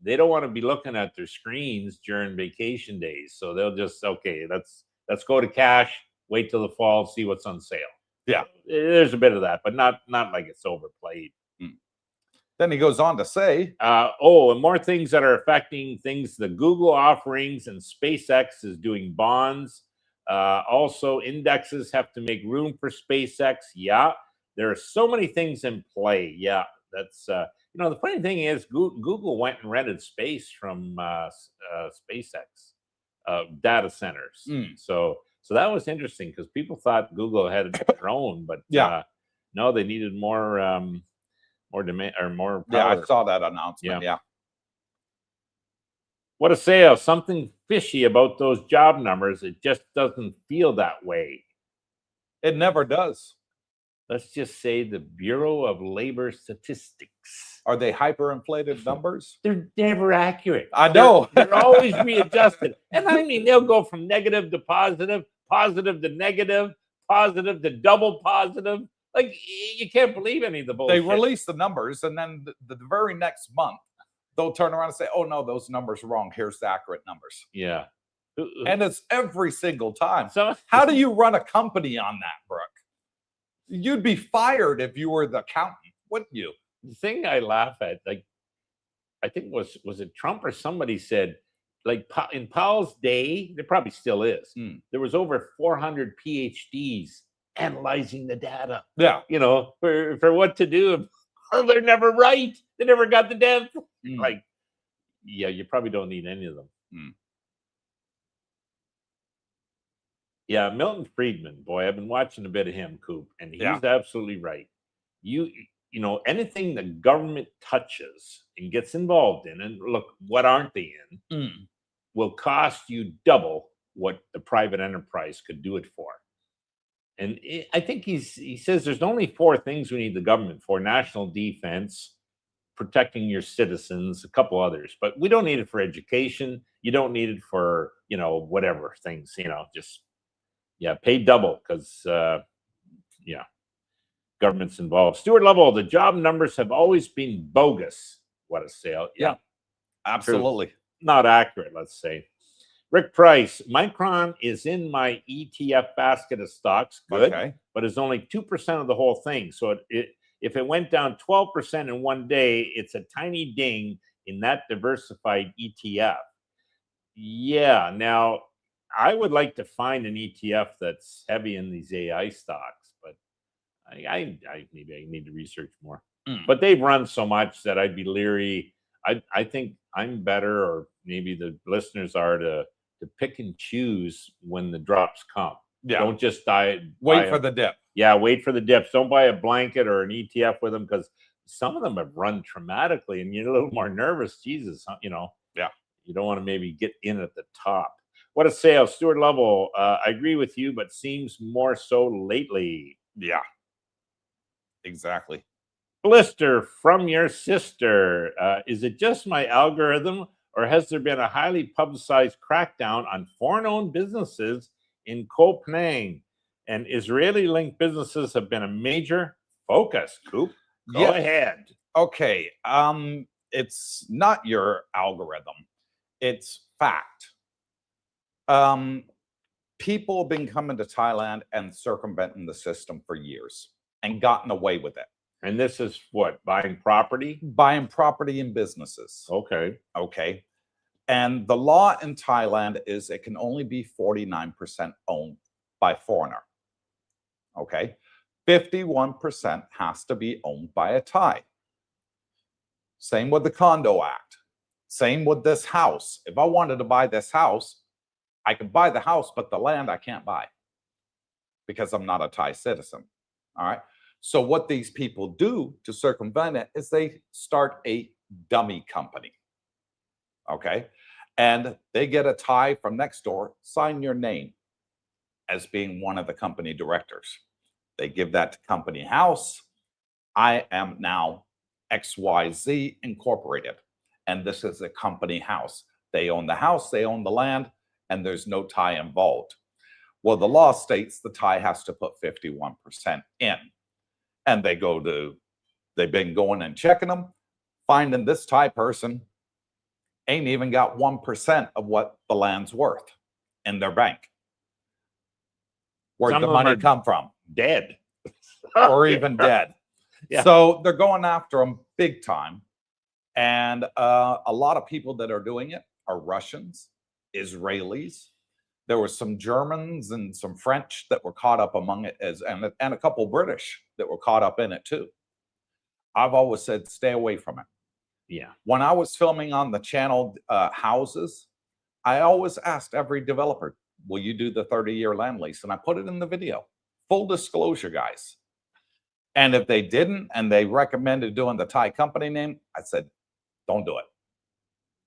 They don't want to be looking at their screens during vacation days. So they'll just, okay, let's go to cash, wait till the fall, see what's on sale. Yeah. There's a bit of that, but not like it's overplayed. Then he goes on to say, and more things that are affecting things. The Google offerings and SpaceX is doing bonds. Also, indexes have to make room for SpaceX. Yeah, there are so many things in play. Yeah, that's the funny thing is Google went and rented space from SpaceX data centers. So that was interesting because people thought Google had their own, but no, they needed more demand or more power. Yeah, I saw that announcement. Yeah. What a sale. Something fishy about those job numbers. It just doesn't feel that way. It never does. Let's just say the Bureau of Labor Statistics. Are they hyperinflated numbers? They're never accurate. I know. They're always readjusted. And I mean, they'll go from negative to positive, positive to negative, positive to double positive. Like, you can't believe any of the bullshit. They release the numbers, and then the very next month, they'll turn around and say, oh, no, those numbers are wrong. Here's the accurate numbers. Yeah. And it's every single time. So how do you run a company on that, Brooke? You'd be fired if you were the accountant, wouldn't you? The thing I laugh at, like, I think was it Trump or somebody said, like, in Powell's day, there probably still is, there was over 400 PhDs analyzing the data. Yeah. For what to do. Oh, they're never right. They never got the damn like, yeah, you probably don't need any of them. Yeah, Milton Friedman, boy, I've been watching a bit of him, Coop, and he's absolutely right. Anything the government touches and gets involved in, and look, what aren't they in, will cost you double what the private enterprise could do it for. And I think he says there's only 4 things we need the government for: national defense, protecting your citizens, a couple others. But we don't need it for education. You don't need it for, whatever things, just, pay double because, government's involved. Stuart Lovell, the job numbers have always been bogus. What a sale. Yeah, absolutely. True. Not accurate, let's say. Rick Price, Micron is in my ETF basket of stocks. Good, Okay. but it's only 2% of the whole thing. So if it went down 12% in one day, it's a tiny ding in that diversified ETF. Yeah, now I would like to find an ETF that's heavy in these AI stocks, but I maybe I need to research more. But they've run so much that I'd be leery. I think I'm better, or maybe the listeners are, to pick and choose when the drops come. Yeah. Don't just wait for the dip. Yeah, wait for the dips. Don't buy a blanket or an ETF with them, because some of them have run dramatically and you're a little more nervous. Jesus, you know. Yeah. You don't want to maybe get in at the top. What a sale. Stuart Lovell, I agree with you, but seems more so lately. Yeah. Exactly. Blister from your sister. Is it just my algorithm, or has there been a highly publicized crackdown on foreign-owned businesses in Koh Phangan? And Israeli-linked businesses have been a major focus. Coop, go ahead. Okay. It's not your algorithm. It's fact. People have been coming to Thailand and circumventing the system for years and gotten away with it. And this is what? Buying property? Buying property and businesses. Okay. Okay. And the law in Thailand is it can only be 49% owned by foreigner. Okay. 51% has to be owned by a Thai. Same with the Condo Act. Same with this house. If I wanted to buy this house, I could buy the house, but the land I can't buy because I'm not a Thai citizen. All right. So what these people do to circumvent it is they start a dummy company. Okay. And they get a Thai from next door, sign your name as being one of the company directors. They give that to company house. I am now XYZ Incorporated. And this is a company house. They own the house, they own the land, and there's no Thai involved. Well, the law states the Thai has to put 51% in. And they've been going and checking them, finding this Thai person ain't even got 1% of what the land's worth in their bank. Where'd the money come from? Dead. Or even dead. Yeah. So they're going after them big time. And a lot of people that are doing it are Russians, Israelis. There were some Germans and some French that were caught up among it, and a couple British that were caught up in it too. I've always said, stay away from it. Yeah. When I was filming on the channel houses, I always asked every developer, will you do the 30-year land lease? And I put it in the video. Full disclosure, guys. And if they didn't, and they recommended doing the Thai company name, I said, don't do it.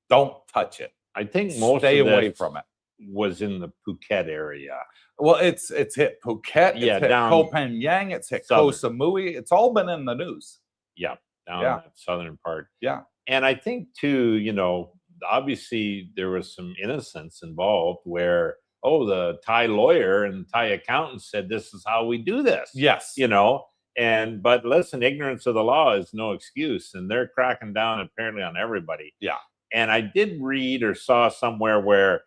Don't touch it. I think most stay of away this from it. Was in the Phuket area. Well, it's hit Phuket, Yeah, it's hit down Koh Phangan, it's hit Koh Samui. It's all been in the news. Yeah, down that southern part. Yeah. And I think too, you know, obviously there was some innocence involved where, oh, the Thai lawyer and Thai accountant said this is how we do this. Yes. You know, but listen, ignorance of the law is no excuse, and they're cracking down apparently on everybody. Yeah. And I did read or saw somewhere where,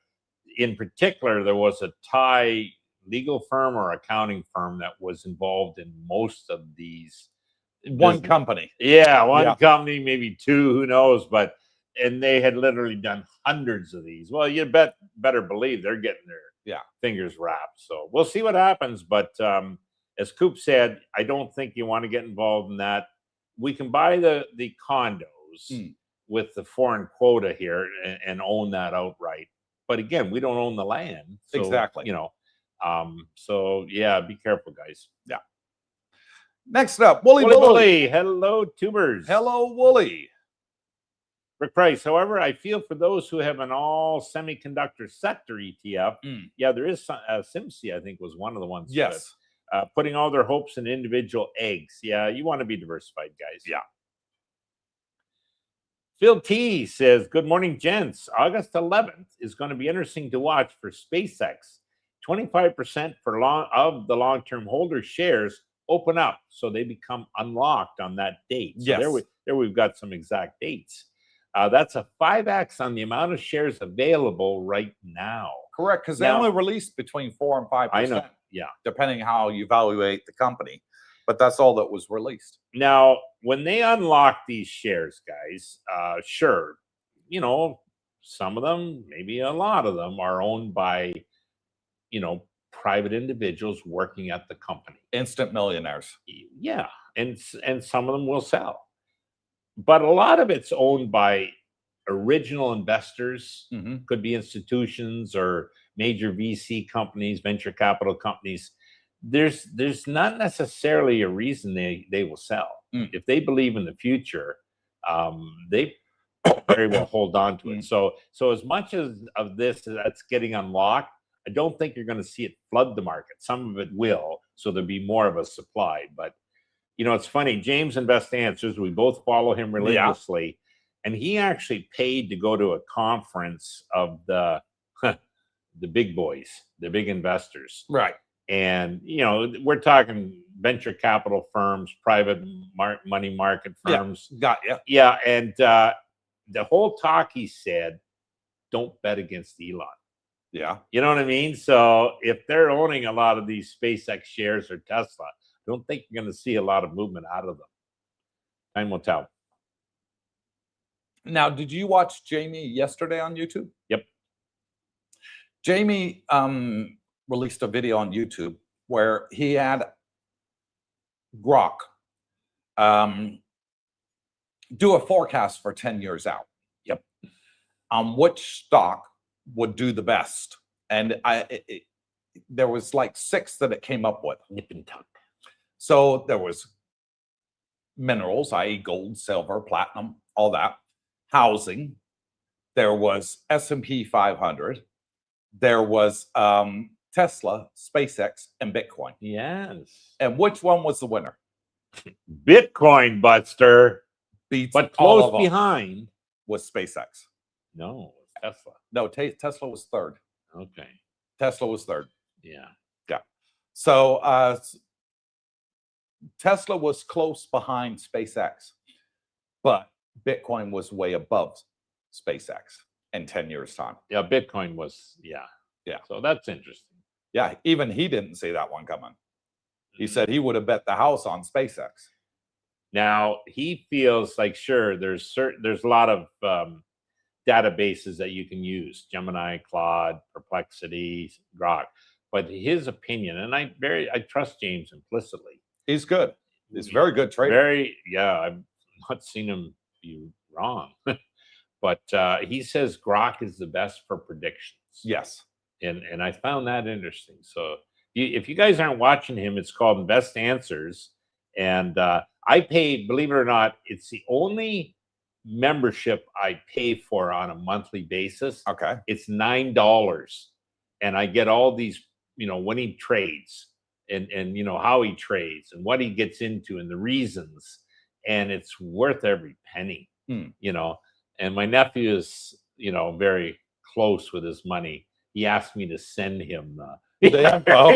in particular, there was a Thai legal firm or accounting firm that was involved in most of these. One company. Yeah, one company, maybe two, who knows? And they had literally done hundreds of these. Well, you better believe they're getting their fingers wrapped. So we'll see what happens. But as Coop said, I don't think you want to get involved in that. We can buy the condos with the foreign quota here and own that outright. But again, we don't own the land. So, exactly. You know, so yeah, be careful, guys. Yeah. Next up, Wooly. Hello, tubers. Hello, Wooly. Rick Price. However, I feel for those who have an all semiconductor sector ETF. Yeah, there is SIMC, I think, was one of the ones. Yes. Putting all their hopes in individual eggs. Yeah, you want to be diversified, guys. Yeah. Phil T says, good morning, gents. August 11th is going to be interesting to watch for SpaceX. 25% of the long-term holder shares open up, so they become unlocked on that date. So Yes. there we've got some exact dates. That's a 5x on the amount of shares available right now. Correct, because they Now- only release between 4 and 5%. I know. Yeah. Depending how you evaluate the company. But that's all that was released. Now, when they unlock these shares, guys, sure, you know, some of them, maybe a lot of them, are owned by, you know, private individuals working at the company. Instant millionaires. Yeah, and some of them will sell, but a lot of it's owned by original investors. Mhm. Could be institutions or major VC companies, venture capital companies. There's not necessarily a reason they will sell. If they believe in the future, they very well hold on to it. So as much as of this that's getting unlocked, I don't think you're going to see it flood the market. Some of it will, so there'll be more of a supply. But you know, it's funny. James Invest Answers, we both follow him religiously, and he actually paid to go to a conference of the big boys, the big investors. Right. And, you know, we're talking venture capital firms, private money market firms. Yeah, got you. Yeah. And the whole talk, he said, don't bet against Elon. Yeah. You know what I mean? So if they're owning a lot of these SpaceX shares or Tesla, I don't think you're going to see a lot of movement out of them. Time will tell. Now, did you watch Jamie yesterday on YouTube? Yep. Jamie released a video on YouTube where he had Grok do a forecast for 10 years out. Yep. On which stock would do the best. And there was like 6 that it came up with. Nip and tuck. So there was minerals, i.e. gold, silver, platinum, all that. Housing. There was S&P 500. There was Tesla, SpaceX, and Bitcoin. Yes. And which one was the winner? Bitcoin, Buster. Beats But all close of them. behind Was SpaceX. No, Tesla. No, Tesla was third. Okay. Tesla was third. Yeah. Yeah. So Tesla was close behind SpaceX, but Bitcoin was way above SpaceX in 10 years' time. Yeah, Bitcoin was, yeah. So that's interesting. Yeah, even he didn't see that one coming. He said he would have bet the house on SpaceX. Now he feels like, sure, there's a lot of databases that you can use: Gemini, Claude, Perplexity, Grok. But his opinion, and I trust James implicitly. He's good. He's a very good trader. I've not seen him be wrong. But he says Grok is the best for predictions. Yes. And I found that interesting. So if you guys aren't watching him, it's called Invest Answers. And I pay, believe it or not, it's the only membership I pay for on a monthly basis. Okay. It's $9. And I get all these, you know, when he trades and you know, how he trades and what he gets into and the reasons. And it's worth every penny, you know. And my nephew is, you know, very close with his money. He asked me to send him The info.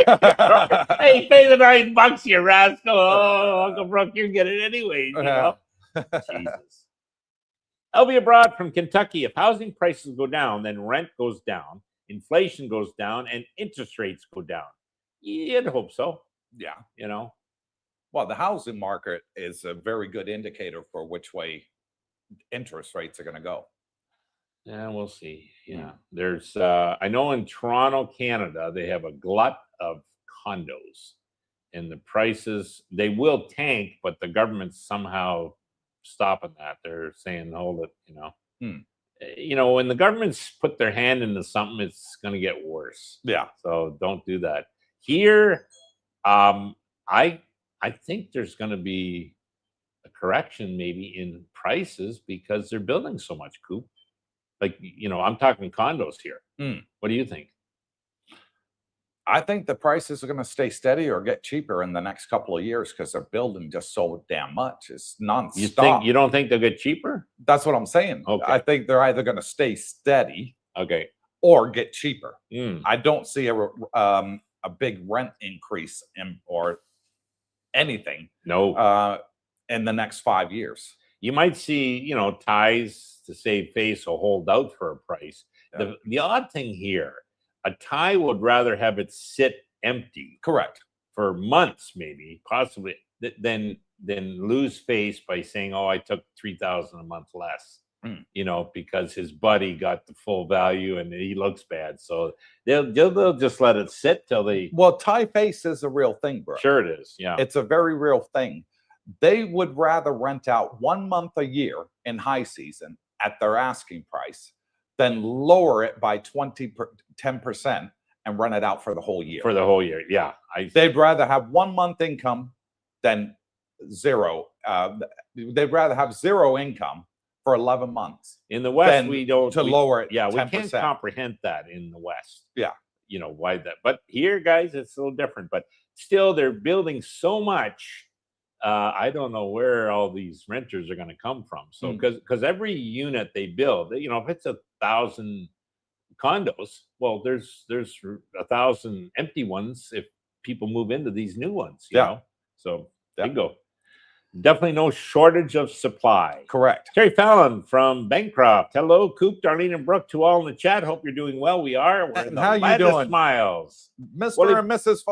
hey, pay the $9, you rascal. Oh, Uncle Brooke, you get it anyways, you know. Jesus. I'll be abroad from Kentucky. If housing prices go down, then rent goes down, inflation goes down, and interest rates go down. You'd hope so. Yeah. You know. Well, the housing market is a very good indicator for which way interest rates are going to go. Yeah, we'll see. Yeah. There's I know in Toronto, Canada, they have a glut of condos, and the prices, they will tank, but the government's somehow stopping that. They're saying hold it, you know. You know, when the government's put their hand into something, it's going to get worse. Yeah. So don't do that. Here, I think there's going to be a correction maybe in prices because they're building so much, Coop. Like, you know, I'm talking condos here. What do you think? I think the prices are going to stay steady or get cheaper in the next couple of years because they're building just so damn much. It's nonstop. You don't think they'll get cheaper? That's what I'm saying. Okay. I think they're either going to stay steady, okay, or get cheaper. Mm. I don't see a big rent increase or anything No. in the next 5 years. You might see, Thais to save face will hold out for a price. Yeah. The odd thing here, a Thai would rather have it sit empty Correct. for months, maybe, possibly, than lose face by saying, "Oh, I took 3,000 a month less," because his buddy got the full value and he looks bad. So they'll just let it sit till they. Well, Thai face is a real thing, bro. Sure, it is. Yeah, It's a very real thing. They would rather rent out 1 month a year in high season at their asking price than lower it by 10% and run it out for the whole year. For the whole year, yeah. They'd rather have 1 month income than zero. They'd rather have zero income for 11 months. In the West, we don't lower it. Yeah, 10%. we can't comprehend that in the West. Yeah, why that. But here, guys, it's a little different. But still, they're building so much. I don't know where all these renters are going to come from. So because every unit they build, if it's 1,000 condos, well, there's 1,000 empty ones if people move into these new ones. You know, so bingo. Definitely no shortage of supply. Correct. Terry Fallon from Bancroft. Hello, Coop, Darlene, and Brooke, to all in the chat. Hope you're doing well. We are. We're How you doing? Smiles. Mr. and Mrs.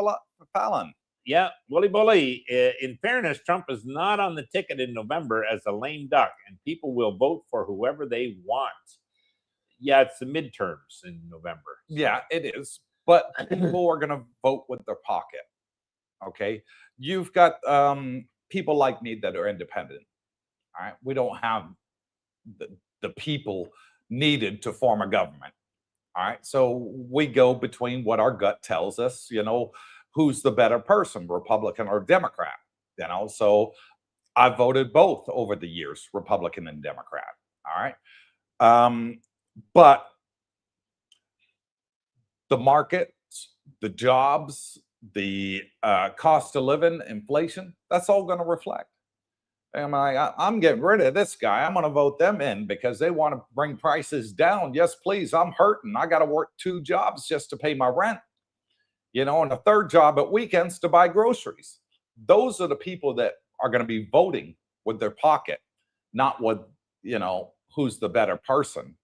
Fallon. Yeah, Wooly Bully. In fairness, Trump is not on the ticket in November as a lame duck, and people will vote for whoever they want. Yeah, it's the midterms in November. So. Yeah, it is. But people are going to vote with their pocket. Okay. You've got people like me that are independent. All right. We don't have the people needed to form a government. All right. So we go between what our gut tells us, who's the better person, Republican or Democrat. So I voted both over the years, Republican and Democrat. All right. But the markets, the jobs, the cost of living, inflation, that's all going to reflect. I'm getting rid of this guy. I'm going to vote them in because they want to bring prices down. Yes, please. I'm hurting. I got to work 2 jobs just to pay my rent. And a 3rd job at weekends to buy groceries. Those are the people that are going to be voting with their pocket, not with, who's the better person.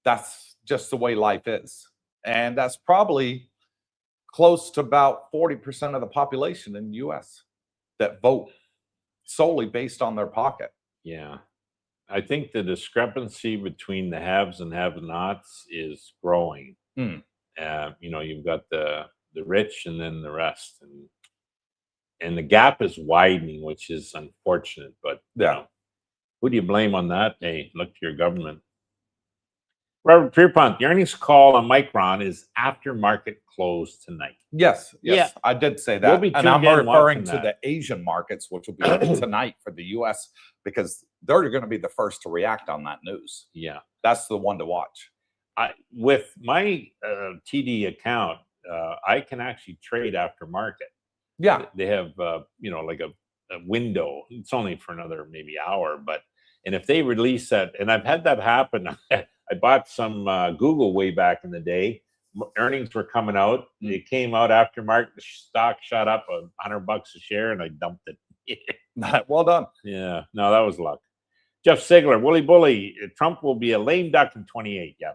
That's just the way life is. And that's probably close to about 40% of the population in the U.S. that vote solely based on their pocket. Yeah. I think the discrepancy between the haves and have-nots is growing. You've got the rich and then the rest, and the gap is widening, which is unfortunate. But who do you blame on that? Hey, look to your government. Robert Pierpont, the earnings call on Micron is after market close tonight. Yes, Yeah. I did say that. We'll be and I'm tuned in referring to watching the Asian markets, which will be tonight for the U.S. because they're going to be the first to react on that news. Yeah. That's the one to watch. With my TD account, I can actually trade after market. Yeah. They have, like a window. It's only for another maybe hour, and if they release that, and I've had that happen. I bought some Google way back in the day. Earnings were coming out. They came out after market. The stock shot up $100 a share, and I dumped it. Well done. Yeah, no, that was luck. Jeff Sigler, Wooly Bully. Trump will be a lame duck in 28. Yeah,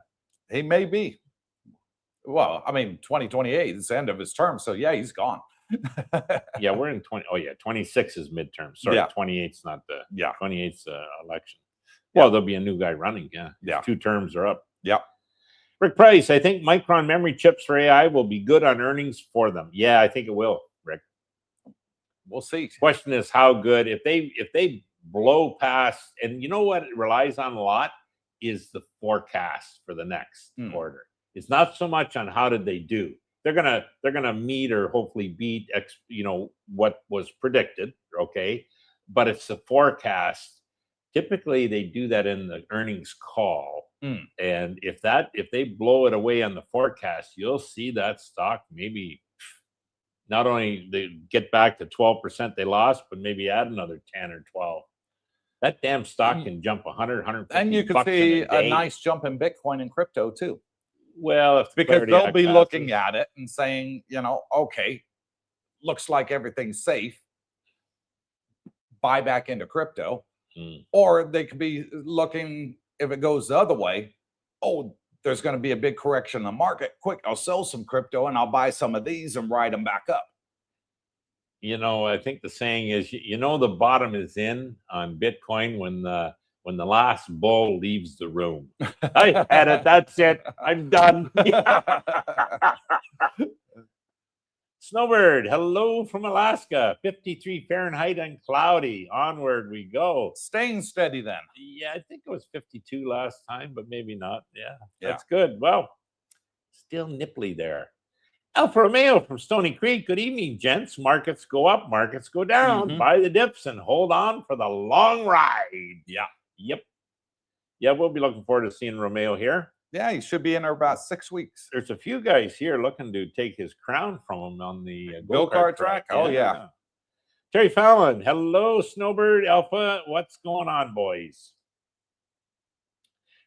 he may be. Well, 2028 is the end of his term, so yeah, he's gone. Yeah, we're in 20. Oh yeah, 26 is midterm. Sorry, 28's not the. 28's election. Well, there'll be a new guy running. Yeah. 2 terms are up. Yeah. Rick Price, I think Micron memory chips for AI will be good on earnings for them. Yeah, I think it will, Rick. We'll see. Question is how good. If they blow past, and you know what it relies on a lot is the forecast for the next quarter. It's not so much on how did they do. They're gonna meet or hopefully beat what was predicted. Okay, but it's the forecast. Typically, they do that in the earnings call. And if they blow it away on the forecast, you'll see that stock maybe not only they get back to 12% they lost, but maybe add another 10 or 12. That damn stock can jump 100, 150 and you could see a nice jump in Bitcoin and crypto too. Well, because they'll be looking at it and saying, okay, looks like everything's safe, buy back into crypto. Mm. Or they could be looking, if it goes the other way, oh, there's going to be a big correction in the market. Quick, I'll sell some crypto and I'll buy some of these and ride them back up. You know, I think the saying is, you know, the bottom is in on Bitcoin when the last bull leaves the room. I had it. That's it. I'm done. Snowbird, hello from Alaska. 53 Fahrenheit and cloudy. Onward we go. Staying steady then. Yeah, I think it was 52 last time, but maybe not. Yeah, Yeah. that's good. Well, still nipply there. Alfa Romeo from Stony Creek. Good evening, gents. Markets go up, markets go down. Buy the dips and hold on for the long ride. Yeah. Yep. Yeah, we'll be looking forward to seeing Romeo here. Yeah, he should be in there about 6 weeks. There's a few guys here looking to take his crown from him on the go-kart track. Oh, yeah. Terry Fallon, hello, Snowbird, Alpha. What's going on, boys?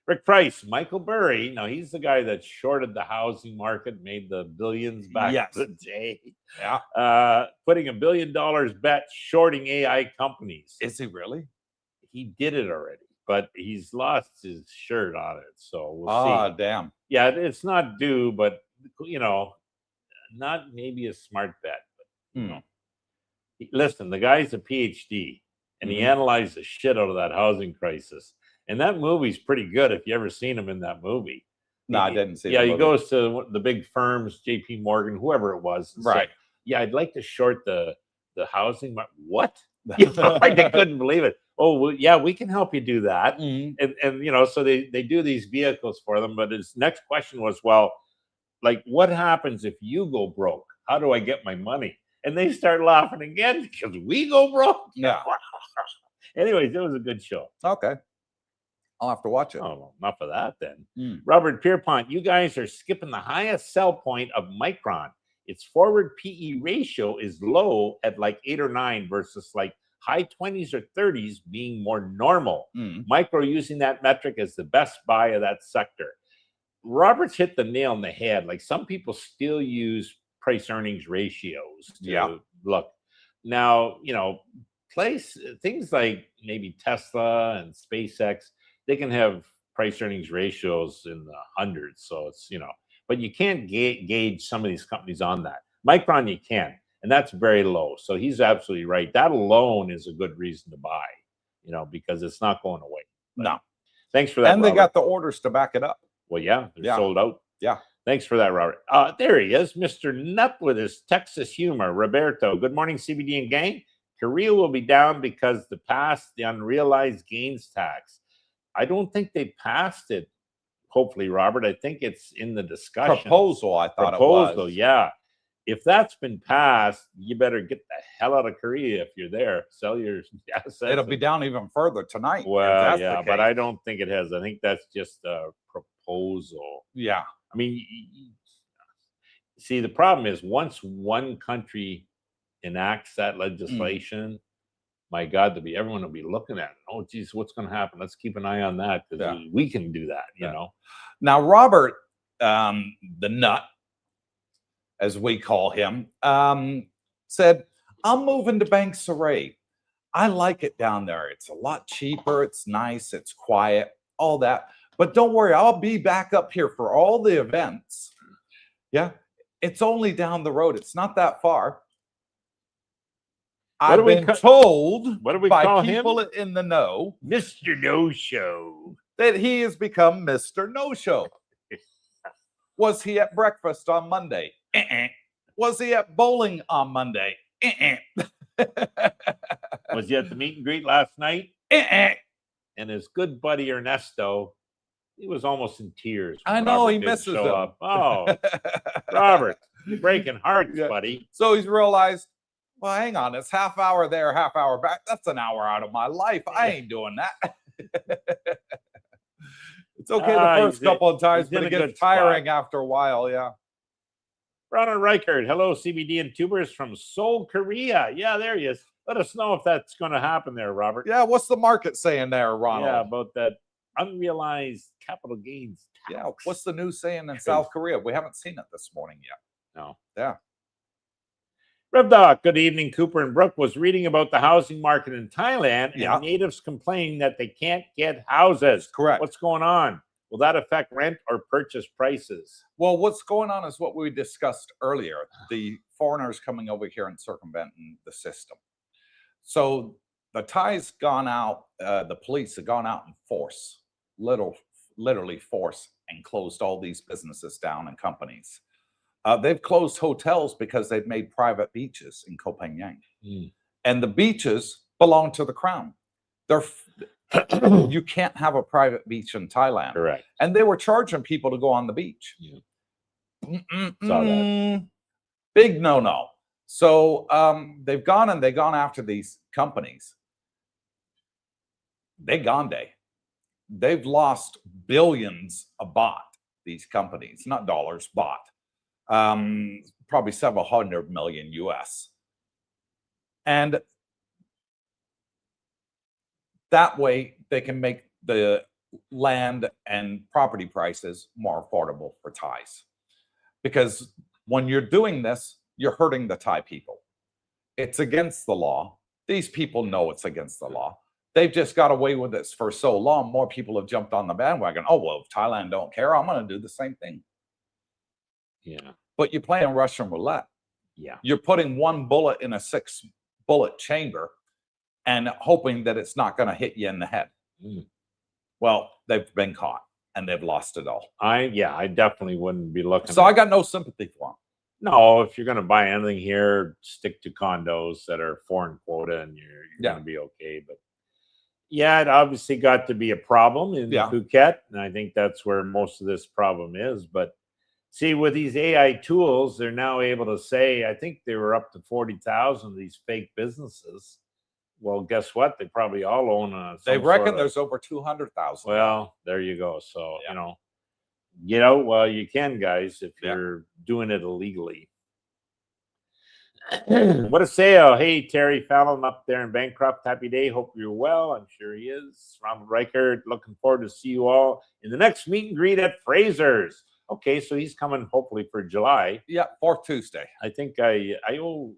Rick Price, Michael Burry. Now, he's the guy that shorted the housing market, made the billions back in the day. Yeah. Putting $1 billion bet shorting AI companies. Is he really? He did it already, but he's lost his shirt on it. So we'll see. Ah, damn. Yeah, it's not due, but, you know, not maybe a smart bet. But, you know. Listen, the guy's a PhD, and he analyzed the shit out of that housing crisis. And that movie's pretty good if you ever seen him in that movie. No, I didn't see it. Yeah, he goes to the big firms, JP Morgan, whoever it was. Right. Said, yeah, I'd like to short the housing market. What? You know, like they couldn't believe it. Oh, well, yeah, we can help you do that. And you know, so they do these vehicles for them. But his next question was, well, like, what happens if you go broke? How do I get my money? And they start laughing again because we go broke. Yeah. Anyways, it was a good show. Okay. I'll have to watch it. Oh, well, enough of that then. Robert Pierpont, you guys are skipping the highest sell point of Micron. Its forward PE ratio is low at like 8 or 9 versus like high 20s or 30s being more normal. Micro using that metric as the best buy of that sector. Robert's hit the nail on the head. Like some people still use price earnings ratios to look. Now, you know, things like maybe Tesla and SpaceX, they can have price earnings ratios in the hundreds. So it's, you know, but you can't gauge some of these companies on that. Micron, you can, and that's very low. So he's absolutely right. That alone is a good reason to buy, you know, because it's not going away. But no. Thanks for that, and Robert. they got the orders to back it up. Well, yeah, they're sold out. Yeah. Thanks for that, Robert. There he is, Mr. Nutt with his Texas humor. Roberto, good morning, CBD and gang. Korea will be down because passed the unrealized gains tax. I don't think they passed it, hopefully, Robert. I think it's in the discussion. Proposal, I thought it was. Yeah. If that's been passed, you better get the hell out of Korea if you're there. Sell your assets. It'll be down even further tonight. Well, yeah, but I don't think it has. I think that's just a proposal. Yeah. I mean, see, the problem is once one country enacts that legislation, my God, everyone will be looking at it. Oh, geez, what's going to happen? Let's keep an eye on that because we can do that, you know. Now, Robert, the nut, as we call him, said, I'm moving to Bank Saray. I like it down there. It's a lot cheaper. It's nice. It's quiet, all that. But don't worry, I'll be back up here for all the events. Yeah, it's only down the road. It's not that far. I've been told by people in the know, Mr. No-Show, that he has become Mr. No-Show. Was he at breakfast on Monday? Was he at bowling on Monday? Was he at the meet and greet last night? And his good buddy Ernesto, he was almost in tears. I know, he misses him. Up. Oh, Robert, you're breaking hearts, buddy. So he's realized, well, hang on, it's half hour there, half hour back. That's an hour out of my life. I ain't doing that. It's okay the first couple of times, but it gets tiring after a while, yeah. Ronald Reichert, hello, CBD and tubers from Seoul, Korea. Yeah, there he is. Let us know if that's going to happen there, Robert. Yeah, what's the market saying there, Ronald? Yeah, about that unrealized capital gains tax. Yeah, what's the news saying in South Korea? We haven't seen it this morning yet. No. Yeah. Rev Doc, good evening. Cooper and Brooke was reading about the housing market in Thailand and natives complaining that they can't get houses. Correct. What's going on? Will that affect rent or purchase prices? Well, what's going on is what we discussed earlier, the foreigners coming over here and circumventing the system. So the Thais gone out, the police have gone out in force, literally force, and closed all these businesses down and companies. They've closed hotels because they've made private beaches in Koh Phangan. And the beaches belong to the crown. You can't have a private beach in Thailand. Correct. And they were charging people to go on the beach. Saw that. Big no-no. So they've gone after these companies. They've lost billions of baht, these companies, not dollars, baht. Probably several hundred million US. And that way they can make the land and property prices more affordable for Thais. Because when you're doing this, you're hurting the Thai people. It's against the law. These people know it's against the law. They've just got away with this for so long. More people have jumped on the bandwagon. Oh, well, if Thailand don't care, I'm going to do the same thing. Yeah. But you're playing Russian roulette. Yeah. You're putting one bullet in a 6-bullet chamber and hoping that it's not going to hit you in the head. Well, they've been caught and they've lost it all. I definitely wouldn't be looking. So I got no sympathy for them. No, if you're going to buy anything here, stick to condos that are foreign quota and you're going to be okay. But yeah, it obviously got to be a problem in Phuket. And I think that's where most of this problem is. But see, with these AI tools, they're now able to say, I think they were up to 40,000 of these fake businesses. Well, guess what? They probably all own they reckon there's over 200,000. Well, there you go. So, get out while you can, guys, if you're doing it illegally. What a sale. Hey, Terry Fallon up there in Bancroft. Happy day. Hope you're well. I'm sure he is. Ronald Reichert, looking forward to see you all in the next meet and greet at Fraser's. Okay, so he's coming hopefully for July. Yeah, 4th Tuesday. I think I owe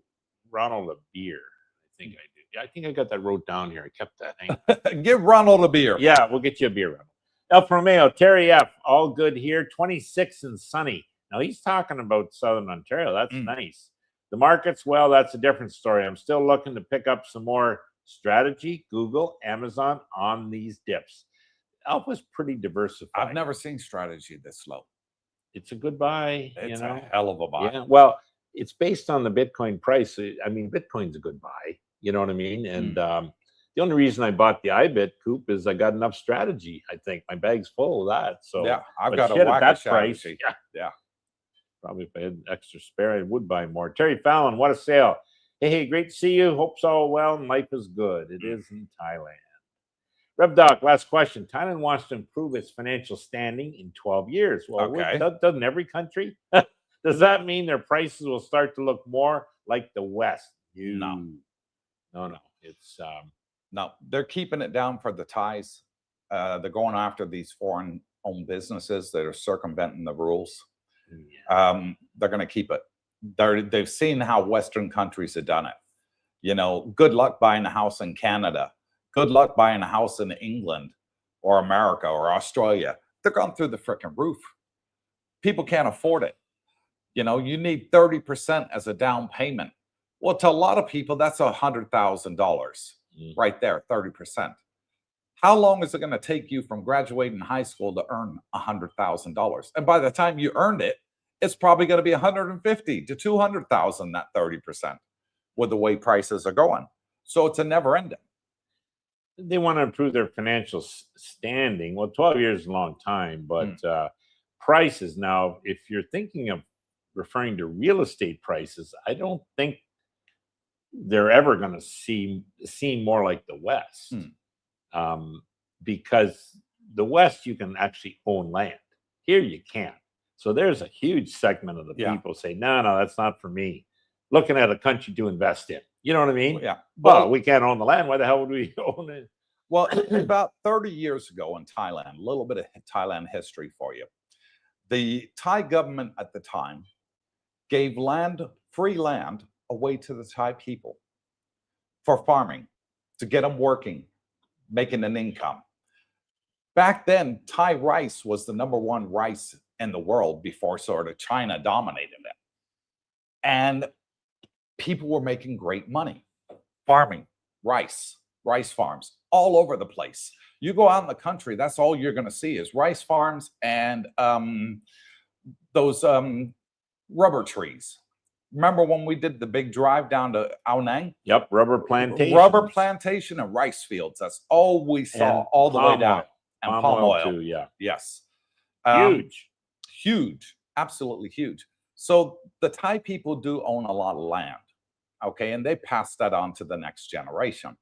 Ronald a beer. I think I do. I think I got that wrote down here. I kept that. Give Ronald a beer. Yeah, we'll get you a beer, Ronald. Elf Romeo, Terry F. All good here. 26 and sunny. Now he's talking about Southern Ontario. That's nice. The markets, well, that's a different story. I'm still looking to pick up some more strategy, Google, Amazon on these dips. Elf was pretty diversified. I've never seen strategy this low. It's a good buy. It's a hell of a buy. Yeah. Well, it's based on the Bitcoin price. I mean, Bitcoin's a good buy. You know what I mean? And the only reason I bought the IBIT Coop is I got enough strategy. I think my bag's full of that. So yeah, I've got a whack of strategy. Yeah. Probably if I had extra spare, I would buy more. Terry Fallon, what a sale. Hey, great to see you. Hope's all well and life is good. It is in Thailand. Rev Doc, last question. Thailand wants to improve its financial standing in 12 years. Well, doesn't every country? Does that mean their prices will start to look more like the West? No. It's no. They're keeping it down for the Thais. They're going after these foreign-owned businesses that are circumventing the rules. They're going to keep it. They've seen how Western countries have done it. You know, good luck buying a house in Canada. Good luck buying a house in England or America or Australia. They're going through the freaking roof. People can't afford it. You know, you need 30% as a down payment. Well, to a lot of people, that's $100,000 right there, 30%. How long is it going to take you from graduating high school to earn $100,000? And by the time you earned it, it's probably going to be $150,000 to $200,000, that 30%, with the way prices are going. So it's a never ending. They want to improve their financial standing. Well, 12 years is a long time, but prices now, if you're thinking of referring to real estate prices, I don't think they're ever going to seem more like the West. Because the West, you can actually own land. Here you can't. So there's a huge segment of the people say, no, that's not for me. Looking at a country to invest in. You know what I mean? Yeah. Well, we can't own the land. Why the hell would we own it? Well, about 30 years ago in Thailand, a little bit of Thailand history for you. The Thai government at the time gave free land away to the Thai people for farming, to get them working, making an income. Back then, Thai rice was the #1 rice in the world before sort of China dominated it. And people were making great money farming rice farms all over the place. You go out in the country, that's all you're going to see is rice farms and those rubber trees. Remember when we did the big drive down to Ao Nang? Yep, rubber plantation. Rubber plantation and rice fields. That's all we saw all the way down. And palm oil too, yeah. Yes. Huge. Huge. Absolutely huge. So the Thai people do own a lot of land. Okay. And they pass that on to the next generation.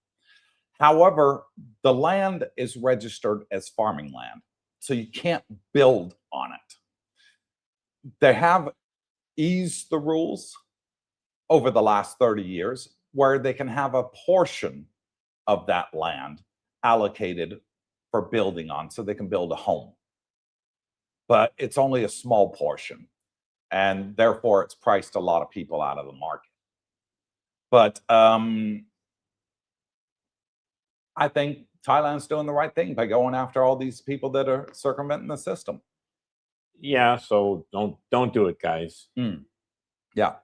However, the land is registered as farming land. So you can't build on it. They have eased the rules over the last 30 years where they can have a portion of that land allocated for building on so they can build a home. But it's only a small portion. And therefore, it's priced a lot of people out of the market. But I think Thailand's doing the right thing by going after all these people that are circumventing the system. Yeah, so don't do it, guys. Yeah.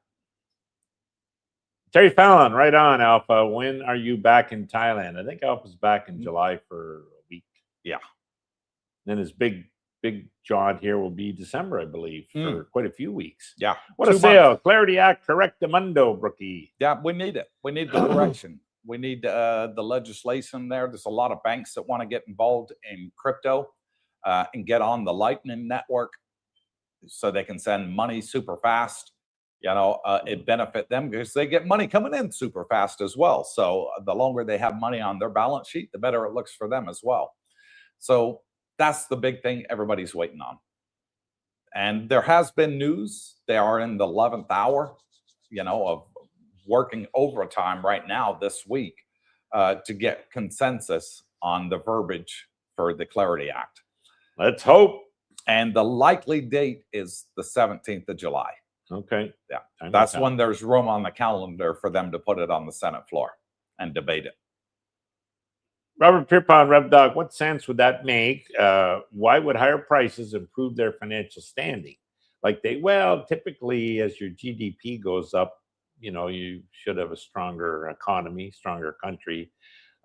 Terry Fallon, right on, Alpha. When are you back in Thailand? I think Alpha's back in July for a week. Yeah. Then his big John here will be December, I believe, for quite a few weeks. Yeah. What a sale. Clarity Act, correctamundo, Brookie. Yeah, we need it. We need the correction. We need the legislation there. There's a lot of banks that want to get involved in crypto and get on the Lightning Network so they can send money super fast. You know, it benefit them because they get money coming in super fast as well. So the longer they have money on their balance sheet, the better it looks for them as well. So that's the big thing everybody's waiting on. And there has been news. They are in the 11th hour, you know, of working overtime right now this week to get consensus on the verbiage for the Clarity Act. Let's hope. And the likely date is the 17th of July. Okay. Yeah. That's when there's room on the calendar for them to put it on the Senate floor and debate it. Robert Pierpont, Rev Dog, what sense would that make? Why would higher prices improve their financial standing? Like typically as your GDP goes up, you know, you should have a stronger economy, stronger country.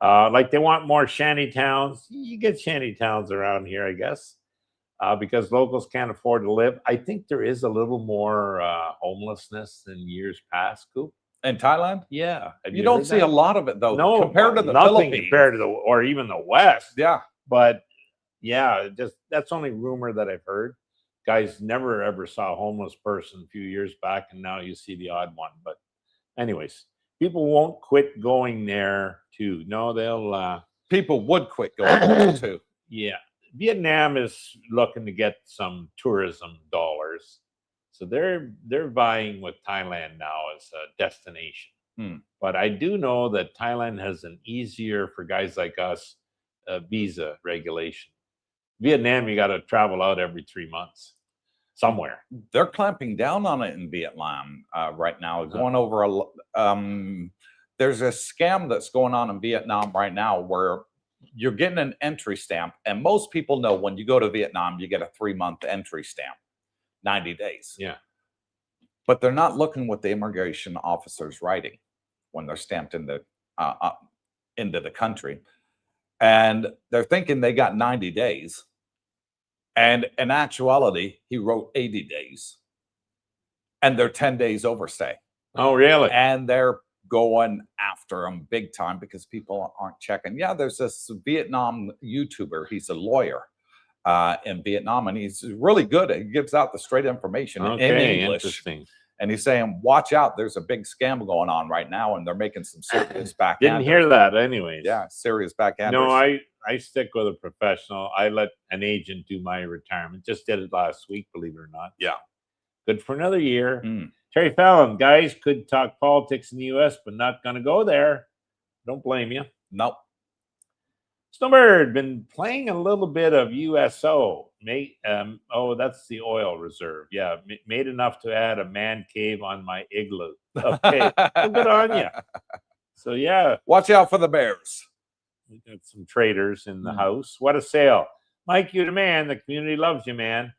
Like they want more shanty towns. You get shanty towns around here, I guess, because locals can't afford to live. I think there is a little more homelessness than years past, Coop. In Thailand? Yeah. You don't see a lot of it, though. No, compared to the nothing Philippines. compared to or even the West. Yeah. But yeah, that's only rumor that I've heard. Guys never ever saw a homeless person a few years back, and now you see the odd one. But anyways, people won't quit going there too. No, they'll people would quit going there too. Yeah. Vietnam is looking to get some tourism dollars. So they're vying with Thailand now as a destination. But I do know that Thailand has an easier for guys like us visa regulation. Vietnam, you got to travel out every 3 months somewhere. They're clamping down on it in Vietnam right now. Going over there's a scam that's going on in Vietnam right now where you're getting an entry stamp, and most people know when you go to Vietnam, you get a 3-month entry stamp. 90 days. Yeah. But they're not looking what the immigration officer's writing when they're stamped in the into the country. And they're thinking they got 90 days. And in actuality, he wrote 80 days. And they're 10 days overstay. Oh, really? And they're going after them big time because people aren't checking. Yeah, there's this Vietnam YouTuber. He's a lawyer. In Vietnam, and he's really good. He gives out the straight information in English. Interesting. And he's saying, watch out, there's a big scam going on right now, and they're making some serious backhanders. Didn't hear that anyways. Yeah, serious backhanders. No, I stick with a professional. I let an agent do my retirement. Just did it last week, believe it or not. Yeah. Good for another year. Terry Fallon, guys could talk politics in the U.S., but not going to go there. Don't blame you. Nope. Snowbird, been playing a little bit of USO. Oh, that's the oil reserve. Yeah, made enough to add a man cave on my igloo. Okay, well, good on you. So yeah, watch out for the bears. We got some traders in the house. What a sale, Mike! You the man. The community loves you, man.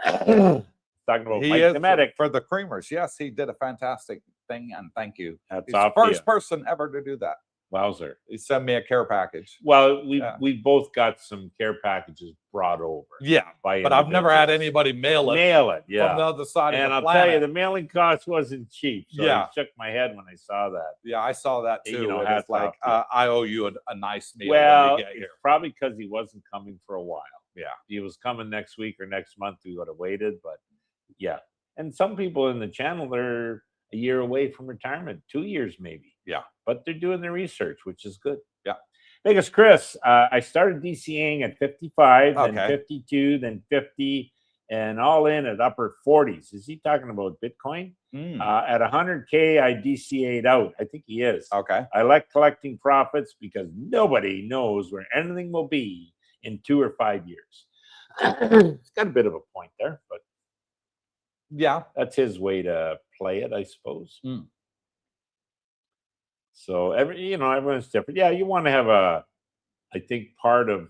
Talking about Mike the medic for the creamers. Yes, he did a fantastic thing, and thank you. That's He's the first person ever to do that. Wowzer! He sent me a care package. Well, we both got some care packages brought over. Yeah, but I've never had anybody mail it. Yeah, from the other side and of the I'll planet. tell you, the mailing cost wasn't cheap. So Yeah, I shook my head when I saw that. Yeah, I saw that too. You know, it's like I owe you a nice meal well, when you get here. It's probably because he wasn't coming for a while. Yeah, he was coming next week or next month. We would have waited, but yeah. And some people in the channel, they're a year away from retirement, 2 years maybe. Yeah, but they're doing their research, which is good. Yeah. Vegas Chris, I started DCAing at 55, then Okay. 52, then 50, and all in at upper 40s. Is he talking about Bitcoin? At 100K, I DCA'd out. I think he is. Okay. I like collecting profits because nobody knows where anything will be in 2 or 5 years. It's got a bit of a point there, but yeah, that's his way to play it, I suppose. So everyone's different. Yeah, you want to have I think part of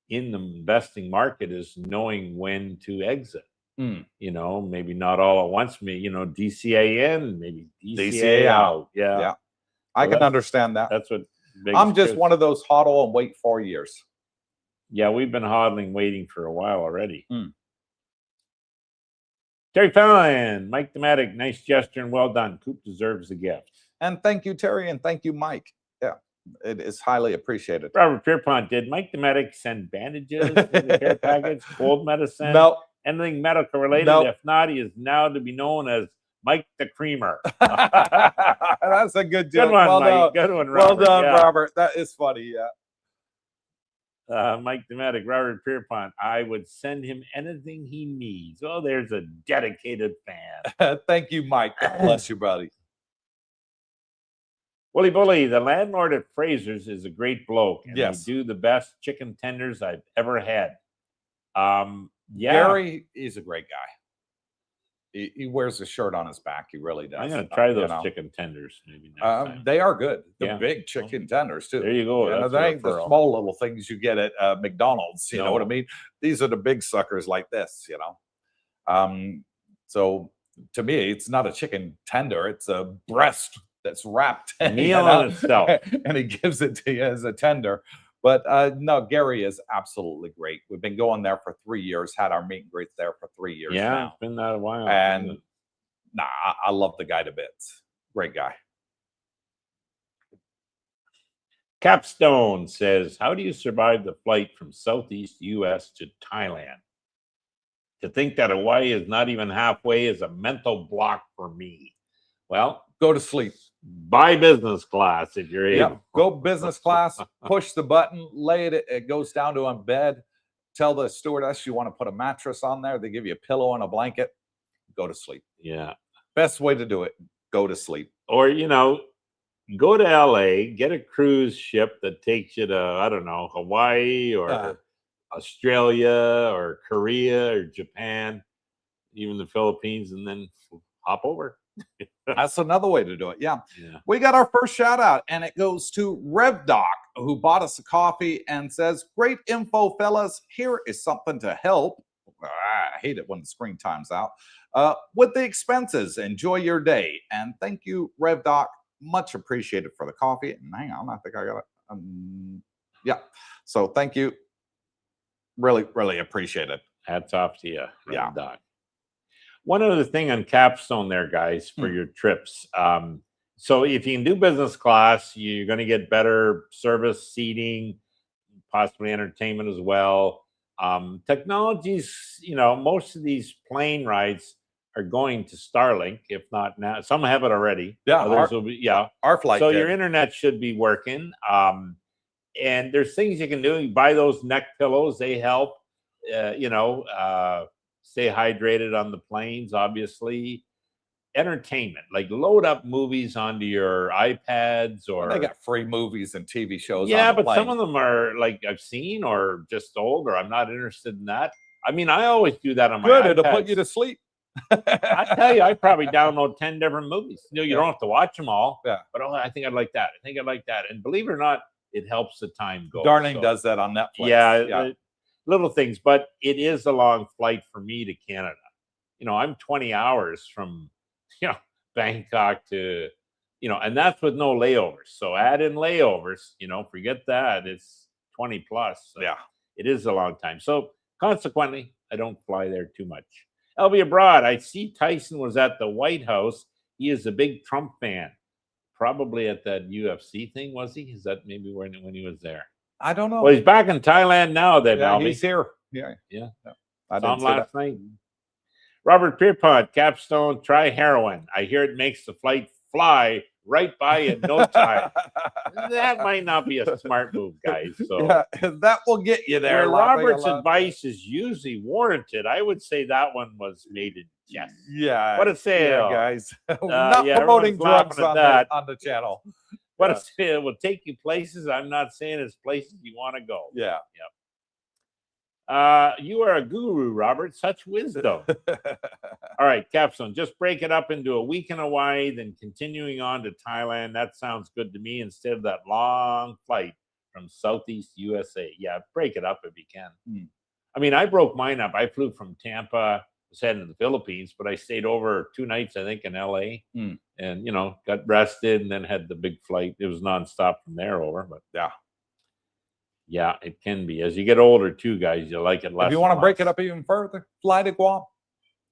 in the investing market is knowing when to exit. Maybe not all at once. DCA in, maybe DCA out. Yeah. I can understand that. That's what I'm just one of those hodl and wait 4 years. Yeah, we've been hodling, waiting for a while already. Terry Fallon, Mike Thematic, nice gesture and well done. Coop deserves the gift. And thank you, Terry, and thank you, Mike. Yeah, it is highly appreciated. Robert Pierpont, did Mike Thematic send bandages in the care package, cold medicine? No. Anything medical related? Nope. If not, he is now to be known as Mike the Creamer. That's a good joke. Good one, well Mike. Done. Good one, Robert. Well done, Robert. That is funny, yeah. Mike Thematic, Robert Pierpont, I would send him anything he needs. Oh, there's a dedicated fan. Thank you, Mike. God bless you, buddy. Willie Bully, the landlord at Fraser's is a great bloke. And yes. They do the best chicken tenders I've ever had. Gary is a great guy. He wears a shirt on his back. He really does. I'm going to try those chicken tenders maybe next time. They are good. The big chicken tenders, too. There you go. They ain't the small little things you get at McDonald's. You know what I mean? These are the big suckers like this, So to me, it's not a chicken tender. It's a breast that's wrapped meal on itself. And he gives it to you as a tender. But no, Gary is absolutely great. We've been going there for 3 years, had our meet and greets there for 3 years now. It's been that a while. And I love the guy to bits. Great guy. Capstone says, how do you survive the flight from Southeast U.S. to Thailand? To think that Hawaii is not even halfway is a mental block for me. Well, go to sleep. Buy business class if you're able. Yeah, go business class, push the button, lay it, it goes down to a bed. Tell the stewardess you want to put a mattress on there. They give you a pillow and a blanket. Go to sleep. Yeah. Best way to do it, go to sleep. Or, go to LA, get a cruise ship that takes you to, I don't know, Hawaii or Australia or Korea or Japan, even the Philippines, and then hop over. That's another way to do it. Yeah. We got our first shout out, and it goes to RevDoc, who bought us a coffee and says, great info, fellas. Here is something to help. I hate it when the screen times out. With the expenses, enjoy your day. And thank you, RevDoc. Much appreciated for the coffee. And hang on, I think I got it. Yeah. So thank you. Really, really appreciate it. Hats off to you, RevDoc. One other thing on Capstone there, guys, for your trips. So if you can do business class, you're going to get better service, seating, possibly entertainment as well. Technologies, most of these plane rides are going to Starlink, if not now. Some have it already. Yeah, others will be. Yeah, our flight. So your internet should be working. And there's things you can do. You buy those neck pillows; they help. Stay hydrated on the planes, obviously. entertainment, like load up movies onto your iPads or They got free movies and TV shows. yeah, on the but some plane. of them are like I've seen or just old or I'm not interested in that. I mean, I always do that on my Good, iPads. it'll put you to sleep. I tell you, I probably download 10 different movies. You know, you Yeah. don't have to watch them all. Yeah. But oh, I think I'd like that. I think I'd like that. And believe it or not, it helps the time go. Darling So, does that on Netflix. yeah, little things, but it is a long flight for me to Canada. You know, I'm 20 hours from, you know, Bangkok to, you know, and that's with no layovers. So add in layovers, you know, forget that. It's 20 plus. So Yeah. it is a long time. So consequently, I don't fly there too much. I'll be abroad. I see Tyson was at the White House. He is a big Trump fan. Probably at that UFC thing, was he? Is that maybe when he was there? I don't know. Well, he's back in Thailand now. Then yeah, Albie. he's here. Yeah. I Saw didn't him see last that. night. Robert Pierpont, Capstone, try heroin. I hear it makes the flight fly right by in no time. That might not be a smart move, guys. So Yeah, that will get you there. where laughing Robert's a lot. advice is usually warranted, I would say that one was made in jest. Yeah. What a sale. guys. Not yeah, promoting everyone's laughing drugs at on that. on the channel. What Yeah. a sale. It will take you places. I'm not saying it's places you want to go. Yeah. You are a guru, Robert. Such wisdom. All right, Capstone, just break it up into a week in Hawaii, then continuing on to Thailand. That sounds good to me instead of that long flight from Southeast USA. Yeah, break it up if you can. I mean, I broke mine up. I flew from Tampa, was heading to the Philippines, but I stayed over 2 nights, I think, in LA and, you know, got rested and then had the big flight. It was nonstop from there over, but yeah, it can be. As you get older, too, guys, you like it less. If you want to break it up even further, fly to Guam.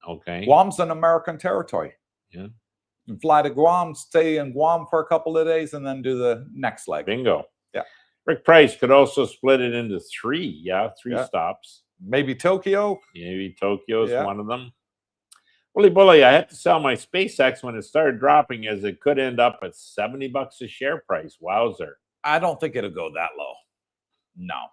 Okay. Guam's an American territory. Yeah. You fly to Guam, stay in Guam for a couple of days, and then do the next leg. Bingo. Yeah. Rick Price could also split it into 3. Yeah, 3 stops. Maybe Tokyo. Maybe Tokyo is Yeah. one of them. Willy Bully, I had to sell my SpaceX when it started dropping as it could end up at $70 a share price. Wowzer. I don't think it'll go that low. No.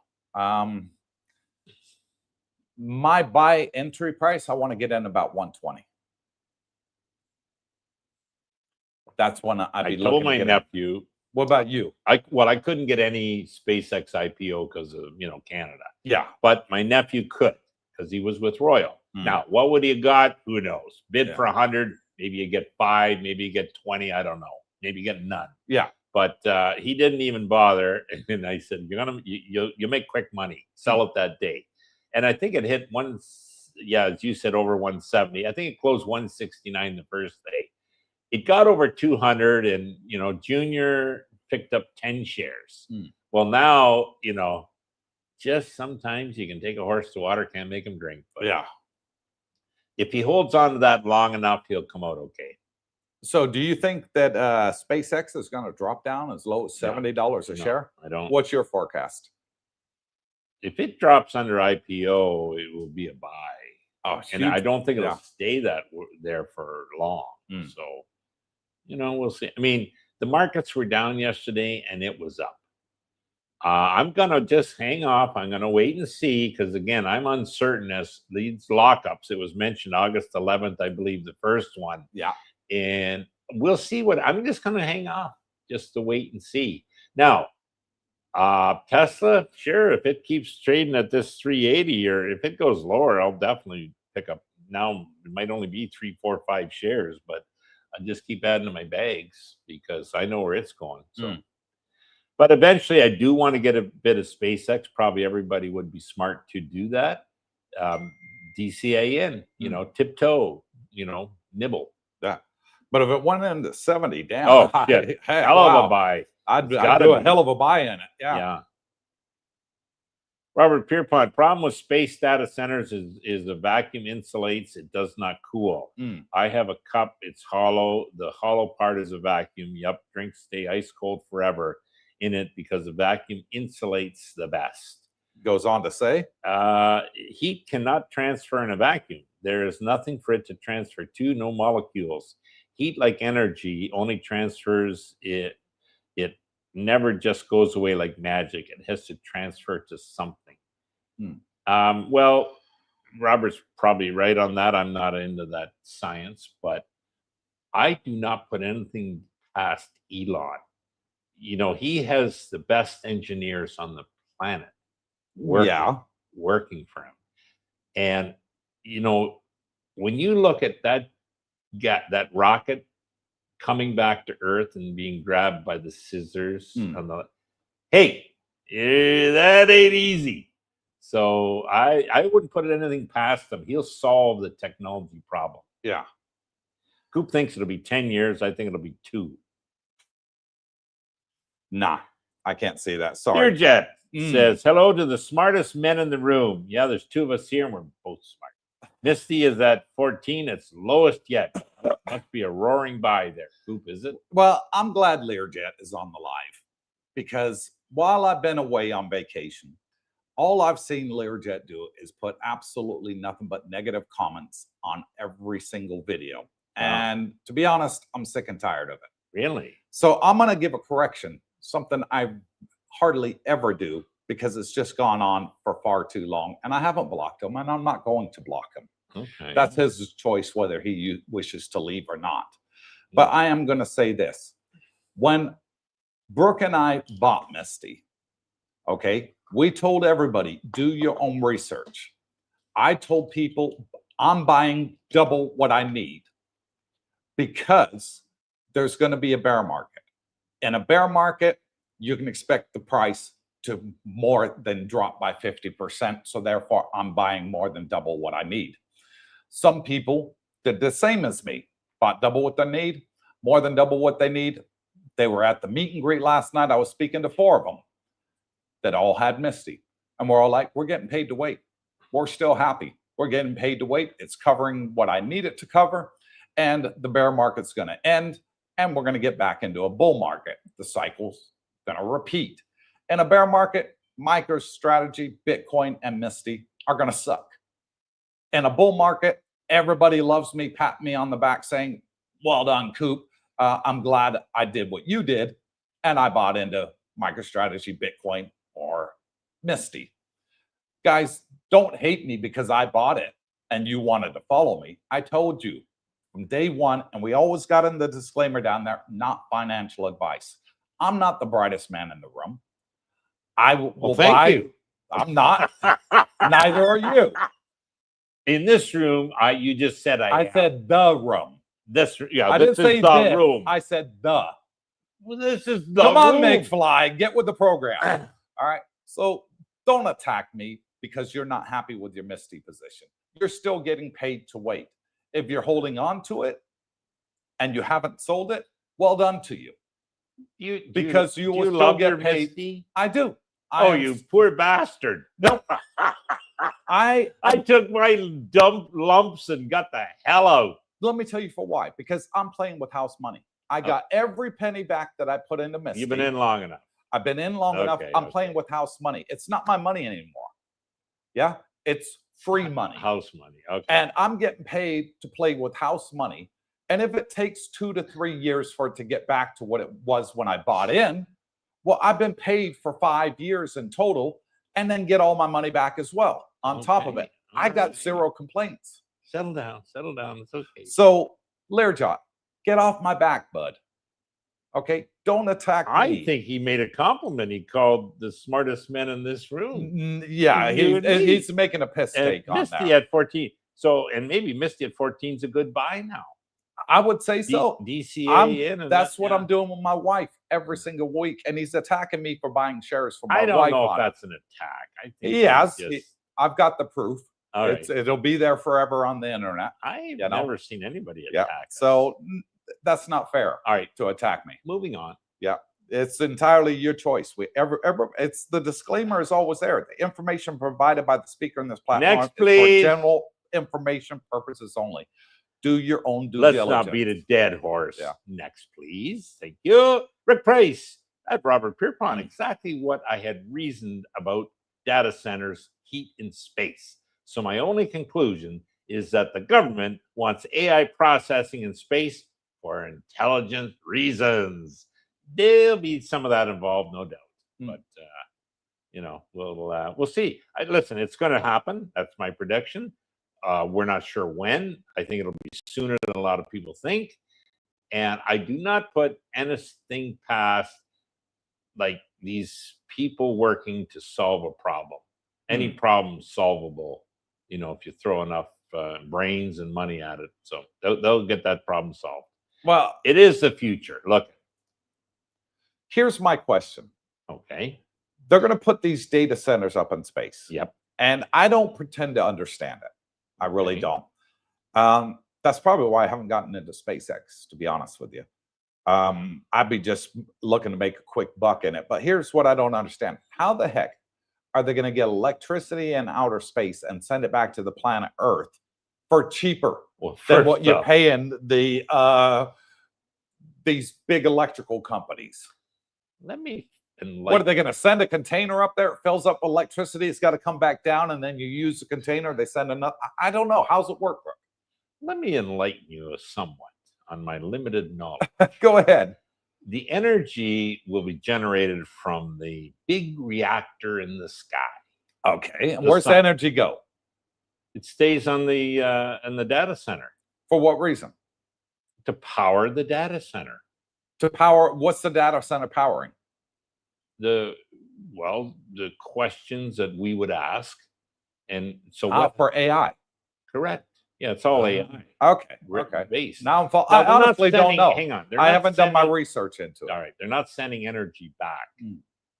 My buy entry price, I want to get in about 120. That's when I'd be I told looking my to get in. nephew. What about you? I couldn't get any SpaceX IPO because of, you know, Canada. Yeah. But my nephew could because he was with Royal. Now, what would he have got? Who knows? Bid for 100, maybe you get 5, maybe you get 20. I don't know. Maybe you get none. Yeah. But he didn't even bother. And I said, you make quick money. Sell it that day. And I think it hit as you said, over 170. I think it closed 169 the first day. It got over 200, and you know, Junior picked up 10 shares. Well, now, you know, just sometimes you can take a horse to water, can't make him drink. But Yeah. if he holds on to that long enough, he'll come out okay. So do you think that SpaceX is going to drop down as low as $70 a share? I don't. What's your forecast? If it drops under IPO, it will be a buy. Oh, and I don't think it'll yeah. stay there for long. So, you know, we'll see. I mean, the markets were down yesterday and it was up. I'm going to just hang off. I'm going to wait and see because, again, I'm uncertain as these lockups. It was mentioned August 11th, I believe, the first one. Yeah. And we'll see I'm just going to hang off just to wait and see. Now, Tesla, sure, if it keeps trading at this 380 or if it goes lower, I'll definitely pick up. Now, it might only be 3, 4, 5 shares, but I just keep adding to my bags because I know where it's going. So. But eventually, I do want to get a bit of SpaceX. Probably everybody would be smart to do that. DCAN, you know, tiptoe, you know, nibble. Yeah. But if it went into 70 down, hell of a buy. I'd do a hell of a buy in it. Yeah. Robert Pierpont, problem with space data centers is the vacuum insulates. It does not cool. I have a cup. It's hollow. The hollow part is a vacuum. Yep. Drinks stay ice cold forever in it because the vacuum insulates the best. Goes on to say, heat cannot transfer in a vacuum. There is nothing for it to transfer to, no molecules. Heat, like energy, only transfers it. It never just goes away like magic. It has to transfer to something. Well, Robert's probably right on that. I'm not into that science, but I do not put anything past Elon. You know, he has the best engineers on the planet working for him. And, you know, when you look at that rocket coming back to Earth and being grabbed by the scissors on the, hey, that ain't easy. So I wouldn't put anything past him. He'll solve the technology problem. Yeah. Coop thinks it'll be 10 years. I think it'll be 2. Nah, I can't see that. Sorry. Learjet says, hello to the smartest men in the room. Yeah, there's 2 of us here and we're both smart. Misty is at 14. It's lowest yet. Must be a roaring buy there. Coop, is it? Well, I'm glad Learjet is on the live, because while I've been away on vacation, all I've seen Learjet do is put absolutely nothing but negative comments on every single video. Wow. And to be honest, I'm sick and tired of it. Really? So I'm going to give a correction, something I hardly ever do, because it's just gone on for far too long. And I haven't blocked him, and I'm not going to block him. Okay. That's his choice, whether he wishes to leave or not. But I am going to say this. When Brooke and I bought Misty, okay, we told everybody, do your own research. I told people I'm buying double what I need, because there's going to be a bear market. In a bear market, you can expect the price to more than drop by 50%. So therefore, I'm buying more than double what I need. Some people did the same as me, bought double what they need, more than double what they need. They were at the meet and greet last night. I was speaking to 4 of them that all had Misty. And we're all like, we're getting paid to wait. We're still happy. We're getting paid to wait. It's covering what I need it to cover. And the bear market's going to end. And we're going to get back into a bull market. The cycle's going to repeat. In a bear market, MicroStrategy, Bitcoin, and Misty are going to suck. In a bull market, everybody loves me, pat me on the back saying, well done, Coop. I'm glad I did what you did. And I bought into MicroStrategy, Bitcoin, or Misty. Guys, don't hate me because I bought it and you wanted to follow me. I told you from day one, and we always got in the disclaimer down there, not financial advice. I'm not the brightest man in the room. I will buy. You. I'm not. Neither are you. In this room, you just said I said the room. This, yeah, I this didn't say is the this. room. I said the. Well, this is the Come on, room. McFly, get with the program. All right. So don't attack me because you're not happy with your Misty position. You're still getting paid to wait. If you're holding on to it and you haven't sold it, well done to you. Because you will still get paid. Misty? I do. You poor bastard. No. I took my dump lumps and got the hell out. Let me tell you for why. Because I'm playing with house money. I got every penny back that I put into Misty. You've been in long enough. I've been in long enough. I'm playing with house money. It's not my money anymore. Yeah, it's free money. House money. Okay. And I'm getting paid to play with house money. And if it takes 2 to 3 years for it to get back to what it was when I bought in, well, I've been paid for 5 years in total, and then get all my money back as well on top of it. I got 0 complaints. Settle down. Settle down. It's okay. So, Learjet, get off my back, bud. Okay? Don't attack me. I think he made a compliment. He called the smartest men in this room. Yeah, he's making a piss take on that. Misty at 14. So, and maybe Misty at 14 is a good buy now. I would say so. DCA that's what I'm doing with my wife every single week, and he's attacking me for buying shares for my wife. I don't know if that's an attack. I think he has. I've got the proof. All right. It'll be there forever on the internet. I've never seen anybody attack. Yeah. So that's not fair. All right, to attack me. Moving on. Yeah, it's entirely your choice. It's the disclaimer is always there. The information provided by the speaker in this platform Next, please. is for general information purposes only. Do your own due diligence. Let's not beat a dead horse. Yeah. Next, please. Thank you. Rick Price at Robert Pierpont. Exactly what I had reasoned about data centers, heat in space. So my only conclusion is that the government wants AI processing in space for intelligent reasons. There'll be some of that involved, no doubt. But we'll see. Listen, it's going to happen. That's my prediction. We're not sure when. I think it'll be sooner than a lot of people think. And I do not put anything past like these people working to solve a problem. Any problem solvable, if you throw enough brains and money at it. So they'll get that problem solved. Well, It is the future. Look. Here's my question. Okay. They're going to put these data centers up in space. Yep. And I don't pretend to understand it. I really don't. That's probably why I haven't gotten into SpaceX, to be honest with you. I'd be just looking to make a quick buck in it. But here's what I don't understand. How the heck are they going to get electricity in outer space and send it back to the planet Earth for cheaper than what you're paying these big electrical companies? What are they going to send a container up there? It fills up with electricity. It's got to come back down, and then you use the container. They send another. I don't know. How's it work, Brooke? Let me enlighten you somewhat on my limited knowledge. Go ahead. The energy will be generated from the big reactor in the sky. Okay, and where's the energy go? It stays on the in the data center. For what reason? To power the data center. To power, what's the data center powering? The questions that we would ask, and so what for AI? Correct. Yeah, it's all AI. Okay. Based. Now I honestly don't know. Hang on. I haven't done my research into it. All right. They're not sending energy back.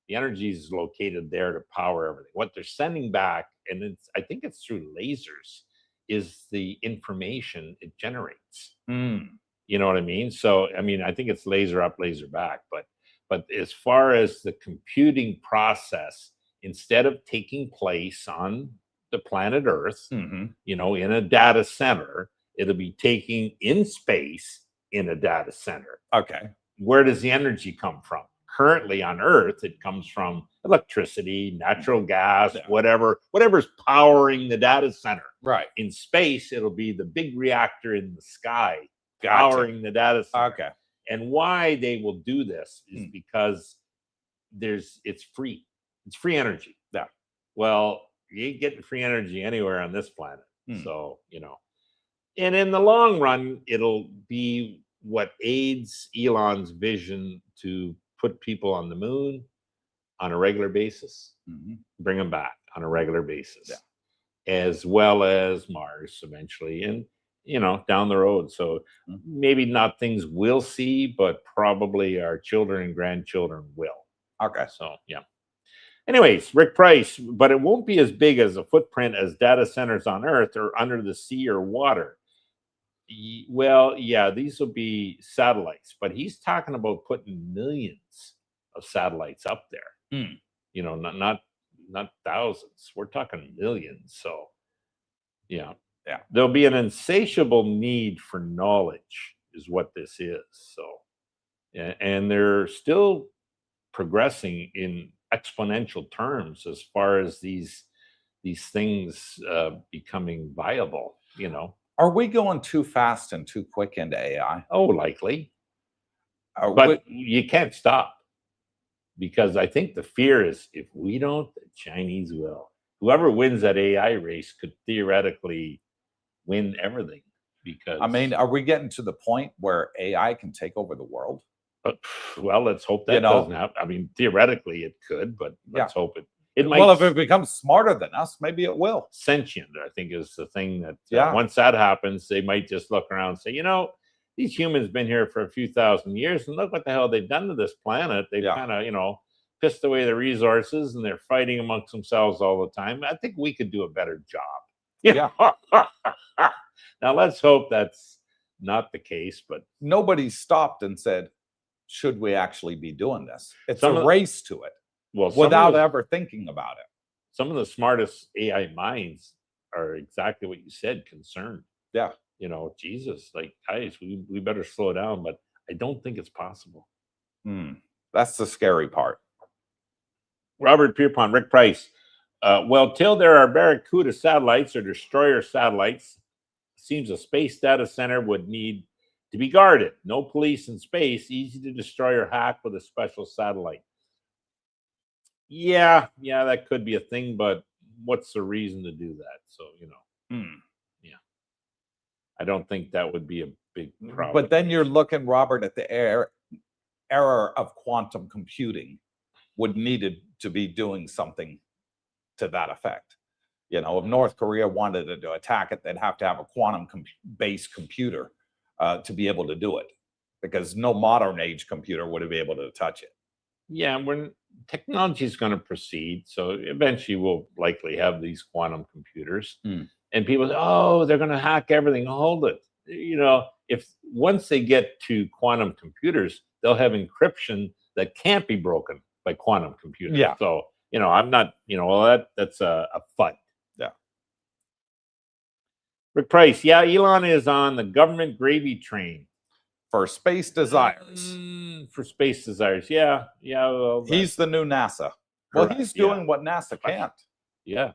The energy is located there to power everything. What they're sending back, and I think it's through lasers, is the information it generates. You know what I mean? So, I mean, I think it's laser up, laser back. But as far as the computing process, instead of taking place on the planet Earth, in a data center, it'll be taking in space in a data center. Okay. Where does the energy come from? Currently on Earth, it comes from electricity, natural gas, whatever's powering the data center. Right. In space, it'll be the big reactor in the sky powering the data center. Okay. And why they will do this is because it's free. It's free energy. Yeah. Well, you ain't getting free energy anywhere on this planet. So, and in the long run, it'll be what aids Elon's vision to put people on the moon on a regular basis, bring them back on a regular basis, as well as Mars eventually, and down the road. So maybe not things we'll see, but probably our children and grandchildren will. Okay. So yeah. Anyways, Rick Price, but it won't be as big as a footprint as data centers on Earth or under the sea or water. Well, yeah, these will be satellites, but he's talking about putting millions of satellites up there. Not thousands. We're talking millions. So, yeah. There'll be an insatiable need for knowledge, is what this is. So, and they're still progressing in exponential terms as far as these things becoming viable. Are we going too fast and too quick into AI? Oh, likely. But you can't stop, because I think the fear is if we don't, the Chinese will. Whoever wins that AI race could theoretically win everything. Because I mean, are we getting to the point where AI can take over the world? Well, let's hope that doesn't happen. I mean, theoretically it could, but let's hope it might. Well, if it becomes smarter than us, maybe it will. Sentient, I think, is the thing that once that happens, they might just look around and say, these humans been here for a few thousand years, and look what the hell they've done to this planet. They've kind of, pissed away the resources, and they're fighting amongst themselves all the time. I think we could do a better job. Now, let's hope that's not the case, but nobody stopped and said, should we actually be doing this? It's a race to it. Well, without ever thinking about it. Some of the smartest AI minds are exactly what you said, concerned. Yeah. Jesus, like, guys, we better slow down, but I don't think it's possible. That's the scary part. Robert Pierpont, Rick Price. Well, till there are Barracuda satellites or destroyer satellites, seems a space data center would need to be guarded. No police in space, easy to destroy or hack with a special satellite. Yeah, that could be a thing, but what's the reason to do that? So, I don't think that would be a big problem. But then you're looking, Robert, at the era of quantum computing would needed to be doing something to that effect. You know, if North Korea wanted to attack it, they'd have to have a quantum-based computer to be able to do it, because no modern age computer would be able to touch it. Yeah, when technology is going to proceed, so eventually we'll likely have these quantum computers, and people say, "Oh, they're going to hack everything." Hold it. You know, if once they get to quantum computers, they'll have encryption that can't be broken by quantum computers. Yeah. So, you know, I'm not, you know, well, that's a FUD. Yeah. Rick Price, yeah, Elon is on the government gravy train. For space desires. For space desires. Yeah. Yeah. Well, He's the new NASA. Well, correct, he's doing what NASA can't. Yeah.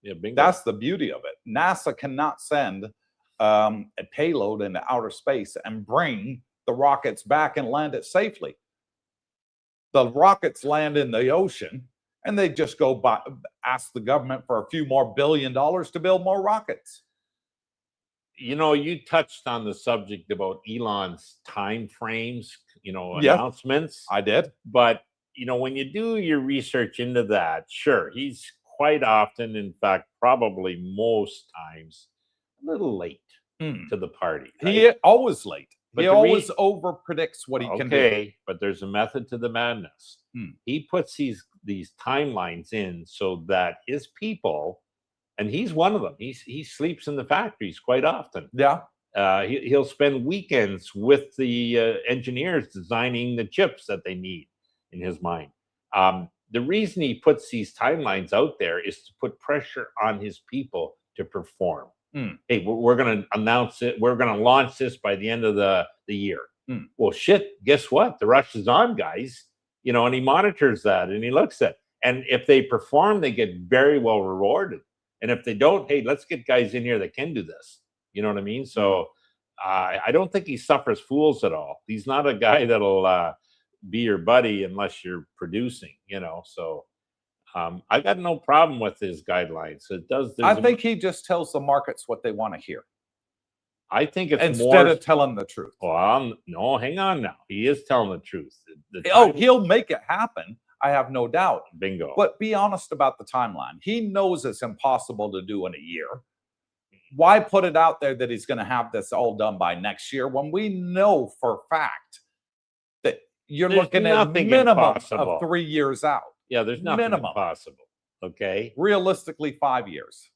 Yeah. Bingo. That's the beauty of it. NASA cannot send a payload into outer space and bring the rockets back and land it safely. The rockets land in the ocean, and they just go by, ask the government for a few more $1 billion to build more rockets. You know, you touched on the subject about Elon's time frames, you know, Yeah, announcements. I did. But, you know, when you do your research into that, sure, he's quite often, in fact, probably most times, a little late to the party. Right? He always late. But he always over predicts what he can do. Okay, but there's a method to the madness. He puts these timelines in so that his people, and he's one of them. He sleeps in the factories quite often. Yeah. He'll spend weekends with the engineers designing the chips that they need in his mind. The reason he puts these timelines out there is to put pressure on his people to perform. Hey, we're going to announce it. We're going to launch this by the end of the year. Well, shit, guess what? The rush is on, guys. You know, and he monitors that and he looks at it. And if they perform, they get very well rewarded. And if they don't, hey, let's get guys in here that can do this. You know what I mean? So I don't think he suffers fools at all. He's not a guy that'll be your buddy unless you're producing, you know. So I got no problem with his guidelines. It does. I think he just tells the markets what they want to hear. I think it's instead of telling the truth. Well, no, hang on now. He is telling the truth. He'll make it happen. I have no doubt. Bingo. But be honest about the timeline. He knows it's impossible to do in a year. Why put it out there that he's going to have this all done by next year when we know for a fact that you're looking at a minimum of 3 years out? Yeah, there's nothing impossible. Okay. Realistically, 5 years.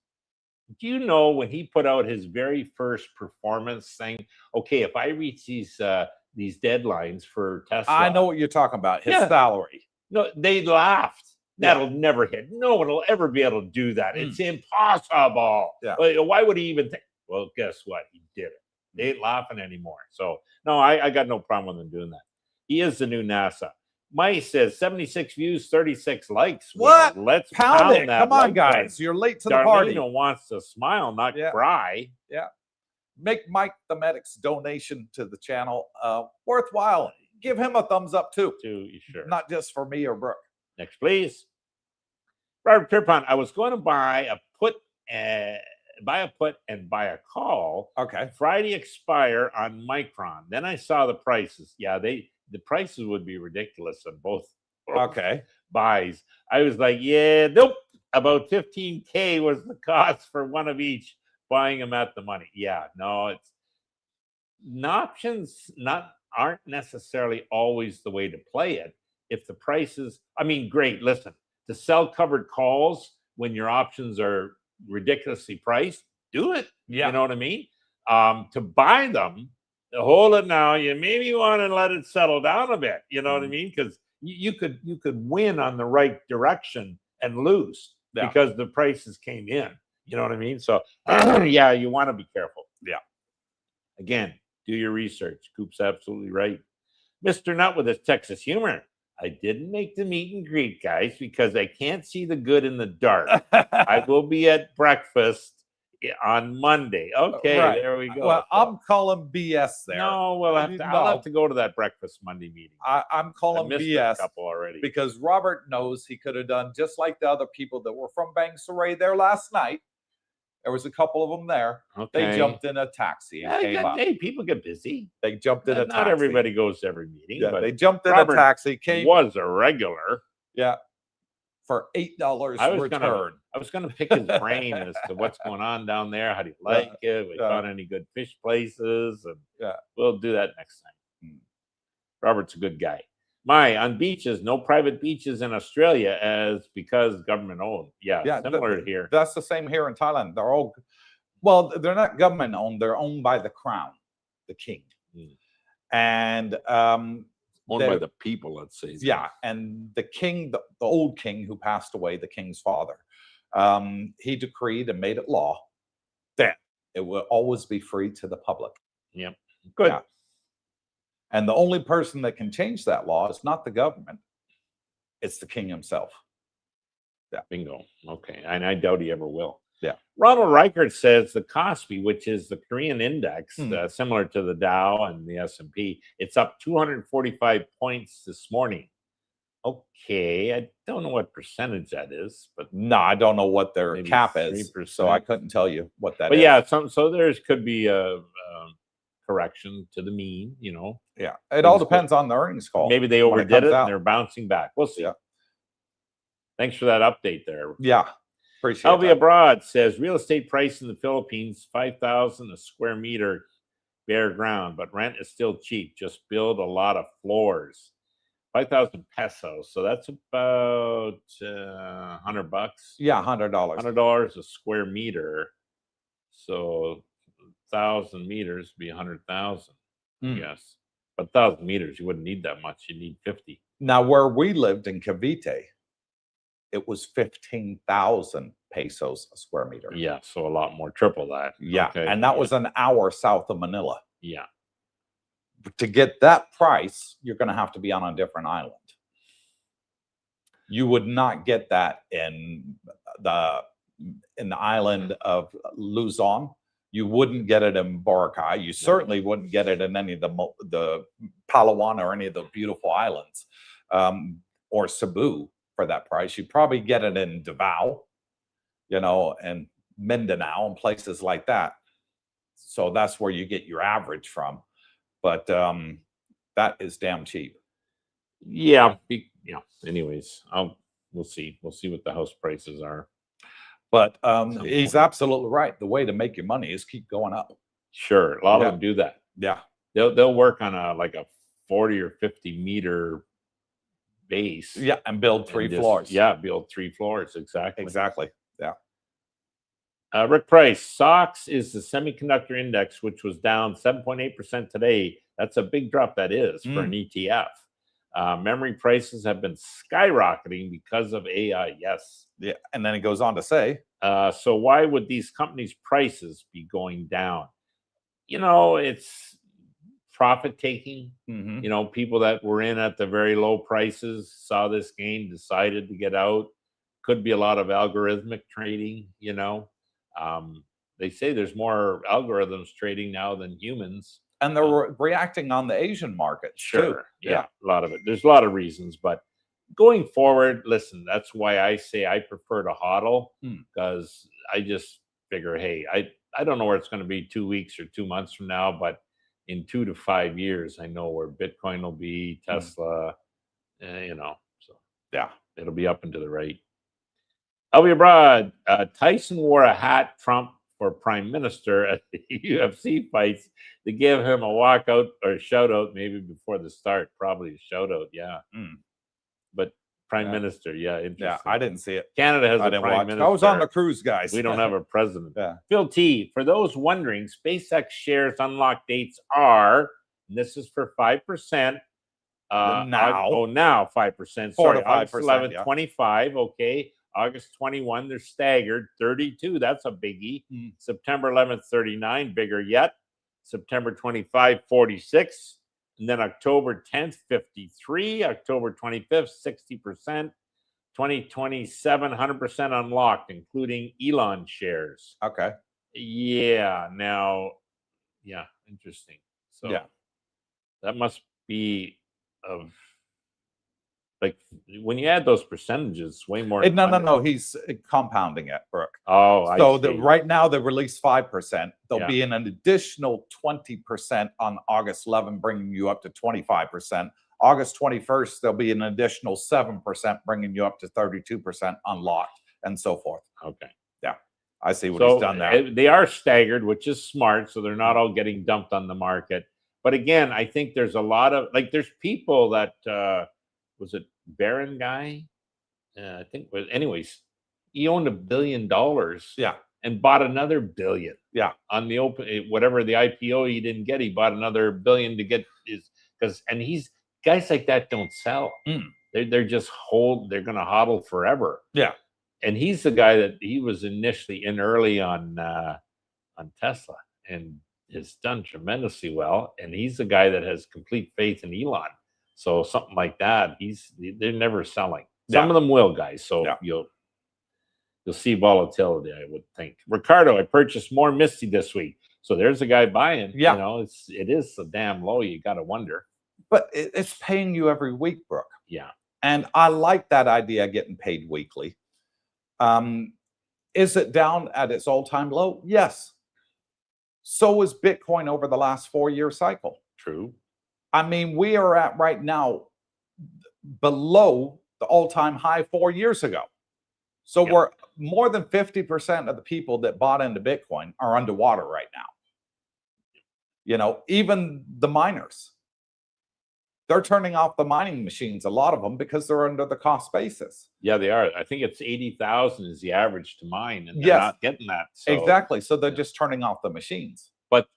Do you know when he put out his very first performance thing? Okay, if I reach these deadlines for Tesla, I know what you're talking about. His salary. No, they laughed. That'll never hit. No one will ever be able to do that. It's impossible. Yeah. Why would he even think? Well, guess what? He did it. They ain't laughing anymore. So no, I got no problem with him doing that. He is the new NASA. Mike says 76 views, 36 likes. What? Well, let's pound it. That. Come on, guys. You're late to the party. Darlene wants to smile, not cry. Yeah. Make Mike the Medic's donation to the channel worthwhile. Give him a thumbs up too. Sure. Not just for me or Brooke. Next, please. Robert Pierpont, I was going to buy a put and buy a call. Okay. Friday expire on Micron. Then I saw the prices. Yeah, the prices would be ridiculous on both buys. I was like, yeah, nope. About 15K was the cost for one of each, buying them at the money. Yeah, no, it's options aren't necessarily always the way to play it. If the prices, I mean, great, listen, to sell covered calls when your options are ridiculously priced, do it. Yeah. You know what I mean? To buy them, hold it now. You maybe want to let it settle down a bit. You know what I mean? Because you could win on the right direction and lose because the prices came in. You know what I mean? So yeah, you want to be careful. Yeah. Again, do your research. Coop's absolutely right. Mr. Nut with his Texas humor. I didn't make the meet and greet, guys, because I can't see the good in the dark. I will be at breakfast on Monday. Okay, there we go. Well, I'm calling BS there. No, I'll have to go to that breakfast Monday meeting. I'm calling BS a couple already because Robert knows he could have done just like the other people that were from Banks Array there last night. There was a couple of them there. Okay. They jumped in a taxi and came up. Hey, people get busy. They jumped in a taxi. Not everybody goes to every meeting. Yeah, but they jumped in Robert a taxi. Came was a regular. Yeah, for $8 return. I was gonna pick his brain as to what's going on down there. How do you like it? We found any good fish places, and we'll do that next time. Robert's a good guy. On beaches, no private beaches in Australia as because government owned. Yeah, similar here. That's the same here in Thailand. They're all, well, they're not government owned. They're owned by the crown, the king, and owned by the people, let's say. Yeah, and the king, the old king who passed away, the king's father, he decreed and made it law that it will always be free to the public. Yep, good. Yeah. And the only person that can change that law is not the government; it's the king himself. Yeah, bingo. Okay, and I doubt he ever will. Yeah. Ronald Reichert says the Kospi, which is the Korean index, similar to the Dow and the S&P, it's up 245 points this morning. Okay, I don't know what percentage that is, but no, I don't know what their cap is, 3%. so I couldn't tell you what that is. But yeah, so there could be a correction to the mean, you know. Yeah, it all depends on the earnings call. Maybe they overdid it and they're bouncing back. We'll see. Yeah. Thanks for that update there. Yeah, appreciate Elvia that. Abroad says real estate price in the Philippines, 5,000 a square meter bare ground, but rent is still cheap. Just build a lot of floors. 5,000 pesos. So that's about $100. Yeah, $100. $100 a square meter. So 1,000 meters would be 100,000. Yes. But 1,000 meters, you wouldn't need that much. You need 50. Now, where we lived in Cavite, it was 15,000 pesos a square meter. Yeah, so a lot more, triple that. Yeah, Okay. and that was an hour south of Manila. Yeah. To get that price, you're going to have to be on a different island. You would not get that in the island of Luzon. You wouldn't get it in Boracay. You certainly wouldn't get it in any of the Palawan or any of the beautiful islands, or Cebu for that price. You'd probably get it in Davao, you know, and Mindanao and places like that. So that's where you get your average from. But that is damn cheap. Yeah. Anyways, we'll see. We'll see what the house prices are. But he's absolutely right. The way to make your money is keep going up. Sure, a lot of them do that. Yeah, they'll work on a 40 or 50 meter base. Yeah, and build three floors. Yeah, build 3 floors. Exactly. Yeah. Rick Price, SOX is the semiconductor index, which was down 7.8% today. That's a big drop, that is, for an ETF. Memory prices have been skyrocketing because of AI. Yes. Yeah. And then it goes on to say, so why would these companies' prices be going down? You know, it's profit taking. You know, people that were in at the very low prices saw this gain, decided to get out. Could be a lot of algorithmic trading, you know. They say there's more algorithms trading now than humans. And they're reacting on the Asian market. Sure. Too. Yeah, a lot of it. There's a lot of reasons, but going forward, listen, that's why I say I prefer to hodl, because I just figure, hey, I don't know where it's going to be 2 weeks or 2 months from now, but in 2 to 5 years, I know where Bitcoin will be, Tesla, you know, so yeah, it'll be up and to the right. I'll be abroad. Tyson wore a hat Trump for prime minister at the UFC fights to give him a walkout or shout out maybe before the start. Probably a shout out, yeah. But prime minister, interesting. Yeah, I didn't see it. Canada has a prime minister. I was on the cruise, guys. We don't have a president. Yeah. Phil T, for those wondering, SpaceX shares unlock dates are, and this is for 5%. Now 5%. Sorry, August 11th, 25. Okay. August 21, they're staggered. 32, that's a biggie. September 11th, 39, bigger yet. September 25, 46. And then October 10th, 53. October 25th, 60%. 2027, 100% unlocked, including Elon shares. Okay. Yeah. Now, yeah, interesting. So yeah, that must be of Like when you add those percentages, it's way more. No. He's compounding it, Brooke. Oh, So I see. right now they released 5%. There'll Yeah. be an additional 20% on August 11, bringing you up to 25%. August 21st, there'll be an additional 7%, bringing you up to 32% unlocked, and so forth. Okay. Yeah, I see what So he's done there. they are staggered, which is smart. So they're not all getting dumped on the market. But again, I think there's a lot of there's people that was it Barron guy? I think was anyways. He owned $1 billion. Yeah. And bought another $1 billion. Yeah. On the open, whatever the IPO he didn't get, he bought another $1 billion to get and he's guys like that don't sell. They're just they're gonna hodl forever. Yeah. And he's the guy that he was initially in early on Tesla and has done tremendously well. And he's the guy that has complete faith in Elon. So something like that, they're never selling. Some of them will, guys. So you'll see volatility, I would think. Ricardo, I purchased more Misty this week. So there's a guy buying. Yeah. You know, it is so damn low. You got to wonder. But it's paying you every week, Brooke. Yeah. And I like that idea of getting paid weekly. Is it down at its all-time low? Yes. So is Bitcoin over the last 4-year cycle. True. I mean, we are at right now below the all-time high 4 years ago. So we're more than 50% of the people that bought into Bitcoin are underwater right now. You know, even the miners, they're turning off the mining machines, a lot of them, because they're under the cost basis. Yeah, they are. I think it's 80,000 is the average to mine, and they're not getting that. So. Exactly. So they're just turning off the machines. But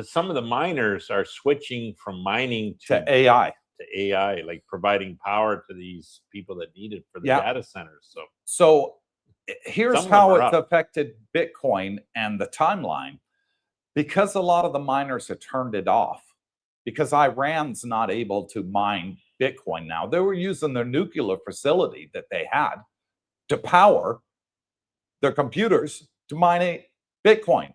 some of the miners are switching from mining to AI. To AI, like providing power to these people that need it for the data centers. So here's how it's affected Bitcoin and the timeline. Because a lot of the miners have turned it off, because Iran's not able to mine Bitcoin now. They were using their nuclear facility that they had to power their computers to mine Bitcoin.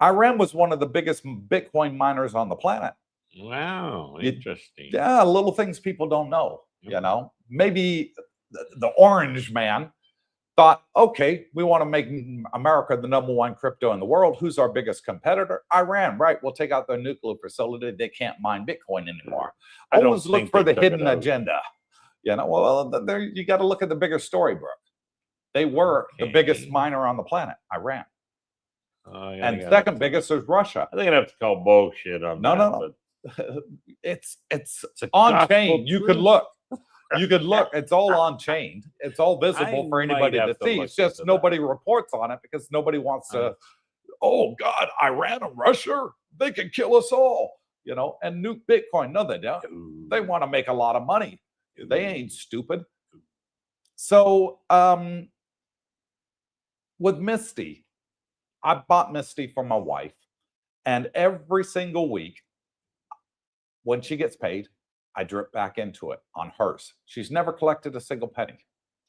Iran was one of the biggest Bitcoin miners on the planet. Wow, interesting. Yeah, little things people don't know, you know. Maybe the orange man thought, okay, we want to make America the #1 crypto in the world. Who's our biggest competitor? Iran, right? We'll take out their nuclear facility. They can't mine Bitcoin anymore. Always look for the hidden agenda. You know, well, there you got to look at the bigger story, Brooke. They were the biggest miner on the planet, Iran. And second biggest is Russia. I think I'd have to call bullshit on that. No. It's on chain. You could look. You could look. It's all on chain. It's all visible for anybody to see. It's just nobody reports on it because nobody wants to. Oh God, Iran and Russia, they can kill us all. You know, and nuke Bitcoin. No, they don't. They want to make a lot of money. They ain't stupid. So with Misty, I bought Misty for my wife, and every single week when she gets paid, I drip back into it on hers. She's never collected a single penny.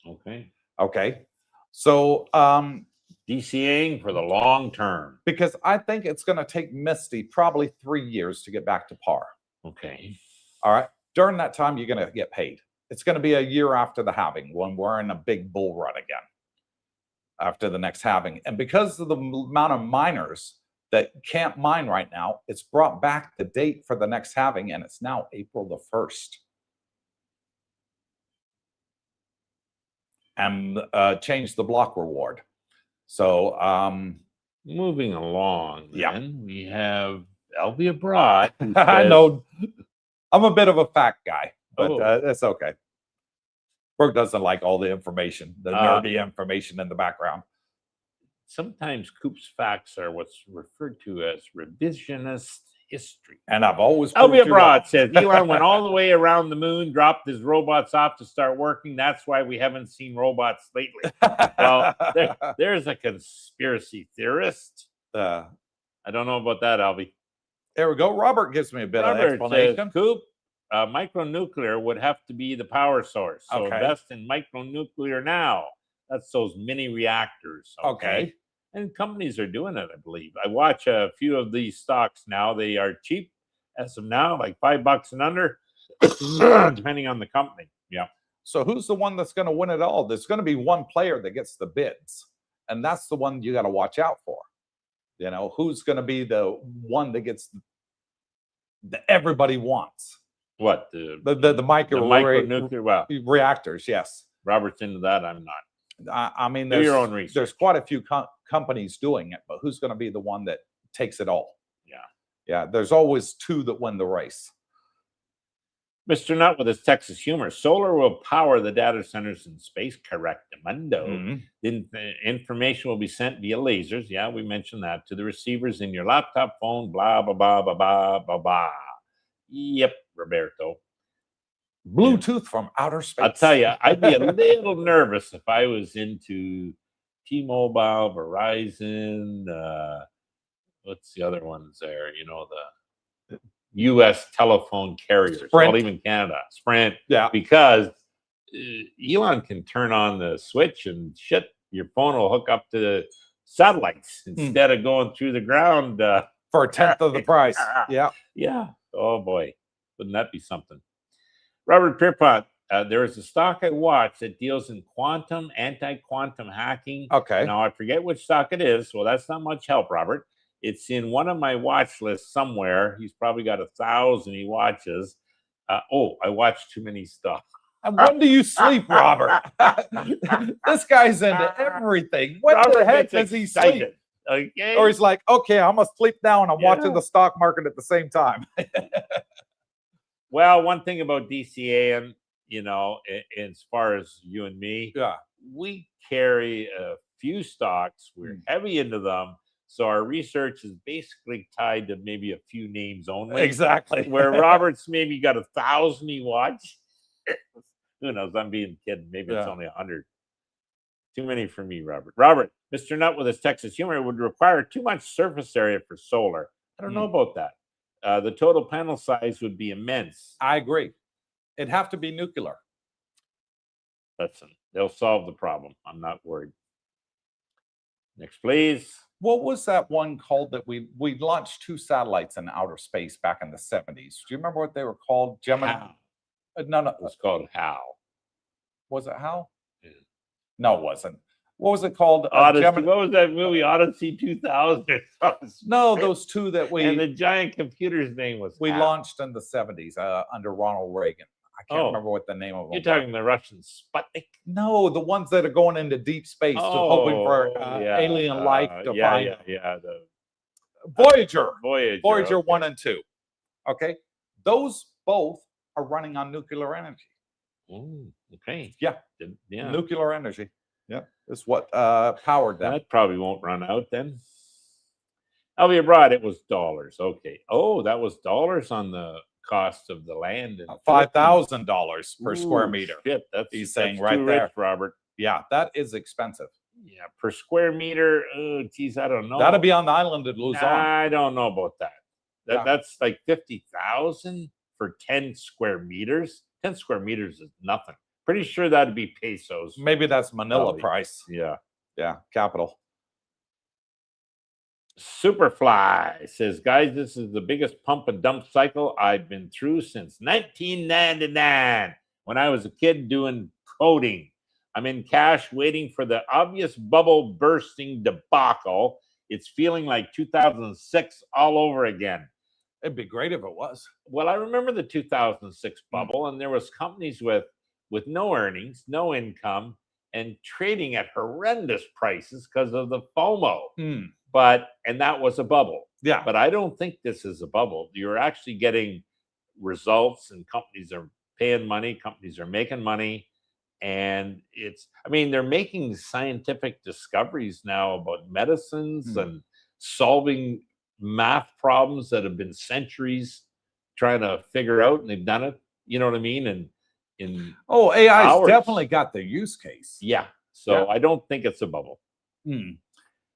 Okay. So DCAing for the long term. Because I think it's going to take Misty probably 3 years to get back to par. Okay. All right. During that time, you're going to get paid. It's going to be a year after the halving when we're in a big bull run again. After the next halving. And because of the amount of miners that can't mine right now, it's brought back the date for the next halving, and it's now April the 1st. And changed the block reward. So moving along, then we have Elvia Broad. I know I'm a bit of a fact guy, but that's okay. Brooke doesn't like all the information, the nerdy information in the background. Sometimes Coop's facts are what's referred to as revisionist history. And I've always Elvia Broad says Elon went all the way around the moon, dropped his robots off to start working. That's why we haven't seen robots lately. Well, there's a conspiracy theorist. I don't know about that, Alvy. There we go. Robert gives me a bit of explanation. Says, Coop, micronuclear would have to be the power source. So invest in micronuclear now. That's those mini reactors. Okay. And companies are doing it, I believe. I watch a few of these stocks now. They are cheap as of now, like $5 and under. depending on the company. Yeah. So who's the one that's going to win it all? There's going to be one player that gets the bids, and that's the one you got to watch out for. You know, who's going to be the one that gets that everybody wants? What The micronuclear? Well, reactors, yes. Robert's into that. I'm not. I mean, Do your own research. There's quite a few companies doing it, but who's going to be the one that takes it all? Yeah. Yeah, there's always two that win the race. Mr. Nutt with his Texas humor. Solar will power the data centers in space. Correctamundo. Information will be sent via lasers. Yeah, we mentioned that. To the receivers in your laptop, phone, blah, blah, blah, blah, blah, blah, blah. Yep, Roberto. Bluetooth from outer space. I'll tell you, I'd be a little nervous if I was into T-Mobile, Verizon, what's the other ones there? You know, the U.S. telephone carriers, well, even Canada, Sprint. Yeah. Because Elon can turn on the switch and shit, your phone will hook up to satellites instead of going through the ground. For a tenth of the price. Yeah. Yeah. Oh, boy. Wouldn't that be something? Robert Pierpont, there is a stock I watch that deals in quantum, anti-quantum hacking. Okay. Now, I forget which stock it is. Well, that's not much help, Robert. It's in one of my watch lists somewhere. He's probably got 1,000 he watches. I watch too many stuff. And when do you sleep, Robert? This guy's into everything. When Robert the heck gets does he excited. sleep? Okay. Or he's like, okay, I'm going to sleep now and I'm watching the stock market at the same time. Well, one thing about DCA, and you know, as far as you and me, we carry a few stocks. We're heavy into them. So our research is basically tied to maybe a few names only. Exactly. Where Robert's maybe got 1,000 he watch. Who knows? I'm being kidding. Maybe it's only 100. Too many for me, Robert. Robert, Mr. Nutt with his Texas humor would require too much surface area for solar. I don't know about that. The total panel size would be immense. I agree. It'd have to be nuclear. Listen, they'll solve the problem. I'm not worried. Next, please. What was that one called that we launched 2 satellites in outer space back in the 70s? Do you remember what they were called? Gemini? HAL. No. It was called HAL. Was it HAL? Yeah. No, it wasn't. What was it called? Odyssey. What was that movie? Odyssey 2000. No, those 2 that we... And the giant computer's name was We HAL. launched in the 70s under Ronald Reagan. I can't remember what the name of them You're talking the Russian Sputnik? No, the ones that are going into deep space, hoping for alien life to find. The Voyager. Voyager 1 and 2. Okay. Those both are running on nuclear energy. Ooh, okay. Yeah. Yeah. Nuclear energy. Yeah. That's what powered them. That probably won't run out then. I'll be abroad. It was dollars. Okay. Oh, that was dollars on the cost of the land. $5,000 per square meter. Shit, He's saying that's right too there, rich, Robert. Yeah, that is expensive. Yeah, per square meter. Oh, geez, I don't know. That'd be on the island of Luzon. I don't know about that. That's like 50,000 for 10 square meters. 10 square meters is nothing. Pretty sure that'd be pesos. Maybe that's Manila price. Yeah. Yeah, capital. Superfly says, guys, this is the biggest pump and dump cycle I've been through since 1999 when I was a kid doing coding. I'm in cash waiting for the obvious bubble bursting debacle. It's feeling like 2006 all over again. It'd be great if it was. Well, I remember the 2006 bubble, and there was companies with no earnings, no income, and trading at horrendous prices because of the FOMO. And that was a bubble. Yeah. But I don't think this is a bubble. You're actually getting results, and companies are paying money, companies are making money. And they're making scientific discoveries now about medicines and solving math problems that have been centuries trying to figure out, and they've done it. You know what I mean? And AI's definitely got the use case. Yeah. So I don't think it's a bubble.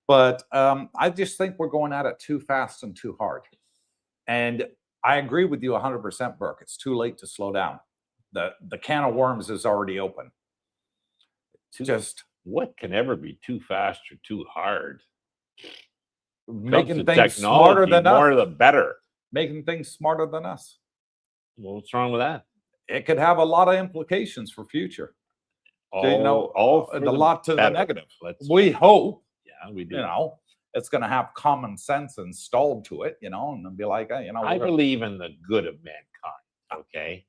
But I just think we're going at it too fast and too hard. And I agree with you 100%, Burke. It's too late to slow down. The can of worms is already open. What can ever be too fast or too hard? Making things smarter than us. More the better. Making things smarter than us. What's wrong with that? It could have a lot of implications for future. All a lot to the better. negative. We hope. Yeah, we do. It's going to have common sense installed to it, and be like, I believe in the good of mankind. Okay,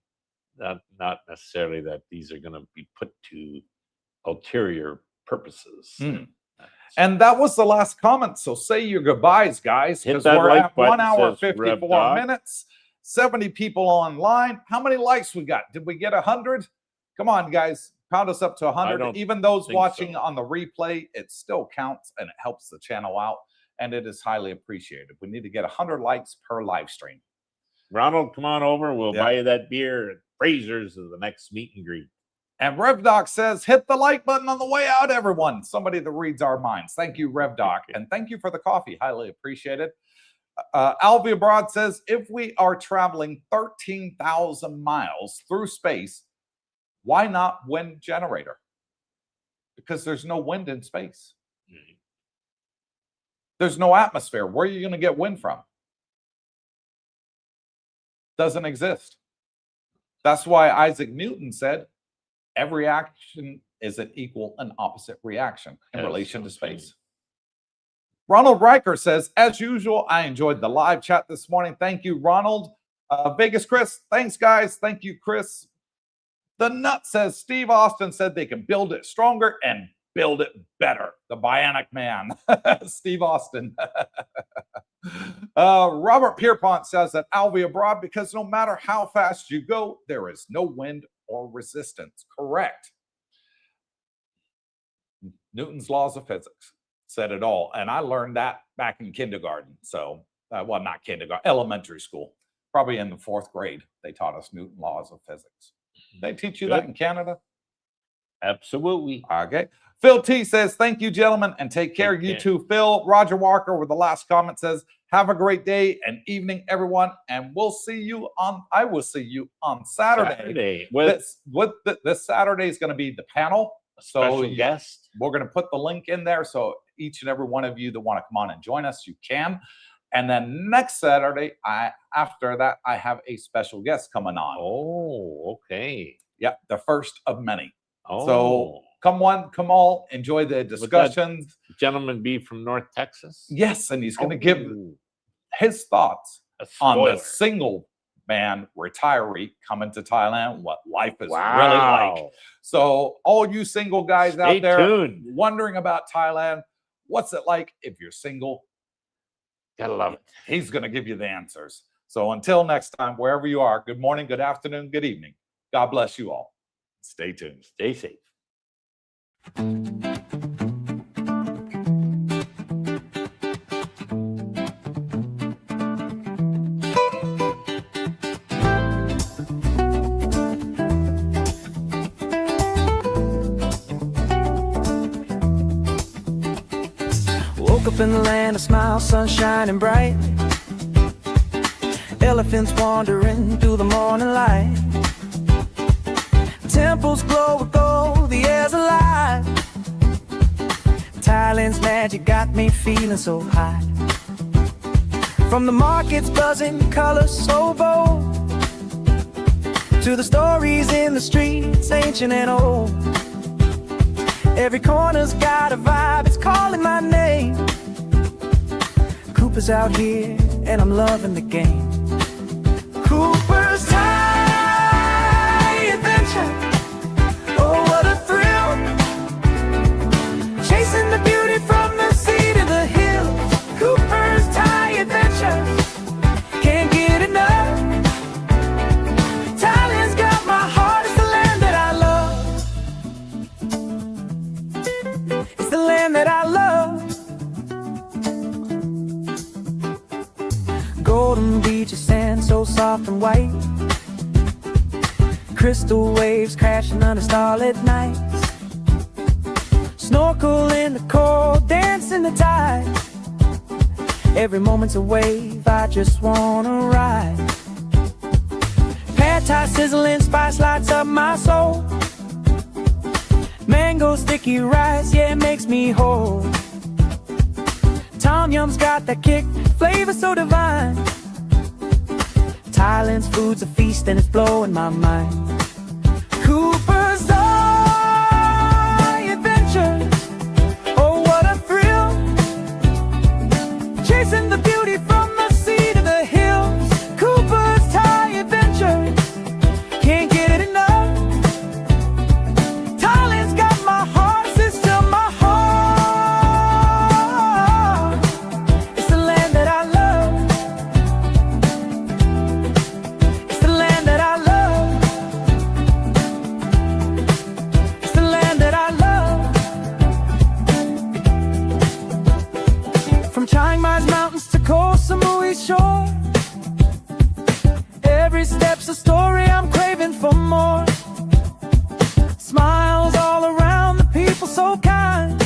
not necessarily that these are going to be put to ulterior purposes. And that was the last comment. So say your goodbyes, guys, because we're at 1 hour 54 minutes. 70 people online. How many likes we got? Did we get 100? Come on, guys. Pound us up to 100. Even those watching on the replay, it still counts and it helps the channel out. And it is highly appreciated. We need to get 100 likes per live stream. Ronald, come on over. We'll buy you that beer at Fraser's is the next meet and greet. And RevDoc says, hit the like button on the way out, everyone. Somebody that reads our minds. Thank you, RevDoc. And thank you for the coffee. Highly appreciated. Alvia Broad says, if we are traveling 13,000 miles through space, why not wind generator? Because there's no wind in space. There's no atmosphere. Where are you going to get wind from? Doesn't exist. That's why Isaac Newton said, every action is an equal and opposite reaction in relation to space. Ronald Riker says, as usual, I enjoyed the live chat this morning. Thank you, Ronald. Vegas Chris, thanks, guys. Thank you, Chris. The Nut says, Steve Austin said they can build it stronger and build it better. The Bionic Man. Steve Austin. Robert Pierpont says that Alvia Broad, because no matter how fast you go, there is no wind or resistance. Correct. Newton's laws of physics said it all. And I learned that back in kindergarten. So, well, not kindergarten, elementary school. Probably in the 4th grade, they taught us Newton laws of physics. They teach you that in Canada? Absolutely. Okay. Phil T says, thank you, gentlemen, and take care. You too, Phil. Roger Walker with the last comment says, have a great day and evening, everyone. And we'll see you on, I will see you on Saturday. This Saturday is going to be the panel. Special guest. We're going to put the link in there. So each and every one of you that want to come on and join us, you can. And then next Saturday, after that, I have a special guest coming on. Oh, okay. Yeah, the first of many. Oh. So come all, enjoy the discussions. Would that gentleman be from North Texas? Yes, and he's going to give his thoughts on the single man retiree coming to Thailand, what life is really like. So all you single guys out there wondering about Thailand, what's it like if you're single? Gotta love it. He's going to give you the answers. So until next time, wherever you are, good morning, good afternoon, good evening. God bless you all. Stay tuned. Stay safe. Woke up in the land of smiles, sun shining bright. Elephants wandering through the morning light. Temples glow with gold, the air's alive. Thailand's magic got me feeling so high. From the markets buzzing, colors so bold, to the stories in the streets, ancient and old. Every corner's got a vibe, it's calling my name. Cooper's out here, and I'm loving the game. Cooper's Thaiadventure. Oh, what a thrill. Chasing the beauty from the sea to the hills. Cooper's Thaiadventure. Can't get enough. Thailand's got my heart, it's the land that I love. It's the land that I love. Golden beaches, sand so soft and white. Crystal waves crashing under starlit nights. Snorkel in the cold, dance in the tide. Every moment's a wave, I just wanna ride. Pad thai sizzling, spice lights up my soul. Mango sticky rice, yeah, it makes me whole. Tom Yum's got that kick, flavor so divine. Thailand's food's a feast and it's blowing my mind. Cooper's Adventure. Oh, what a thrill. Chasing the beauty from the sea to the hills. Cooper's Adventure. Can't get it enough. Thailand's got my heart, sister, my heart. It's the land that I love. It's the land that I love. It's the land that I love. From Chiang Mai's mountains to Koh Samui's shore, every step's a story, I'm craving for more. Smiles all around, the people so kind.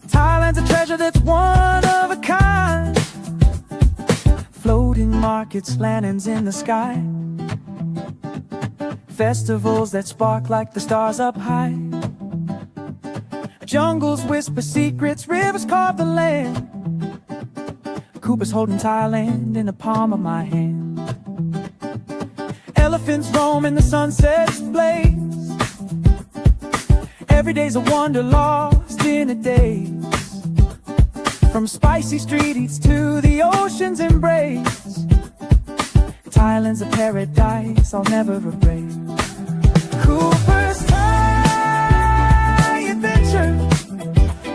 Thailand's a treasure that's one of a kind. Floating markets, lanterns in the sky, festivals that spark like the stars up high. Jungles whisper secrets, rivers carve the land. Cooper's holding Thailand in the palm of my hand. Elephants roam in the sunset's blaze. Every day's a wonder lost in a daze. From spicy street eats to the ocean's embrace, Thailand's a paradise I'll never erase. Cooper's Adventure.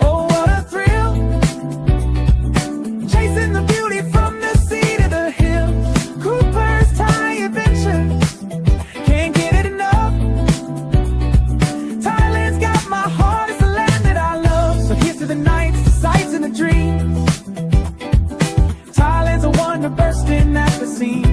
Oh, what a thrill. Chasing the beauty from the sea to the hills. Cooper's Adventure. Can't get it enough. Thailand's got my heart, it's the land that I love. So here's to the nights, the sights and the dreams. Thailand's a wonder bursting at the seams.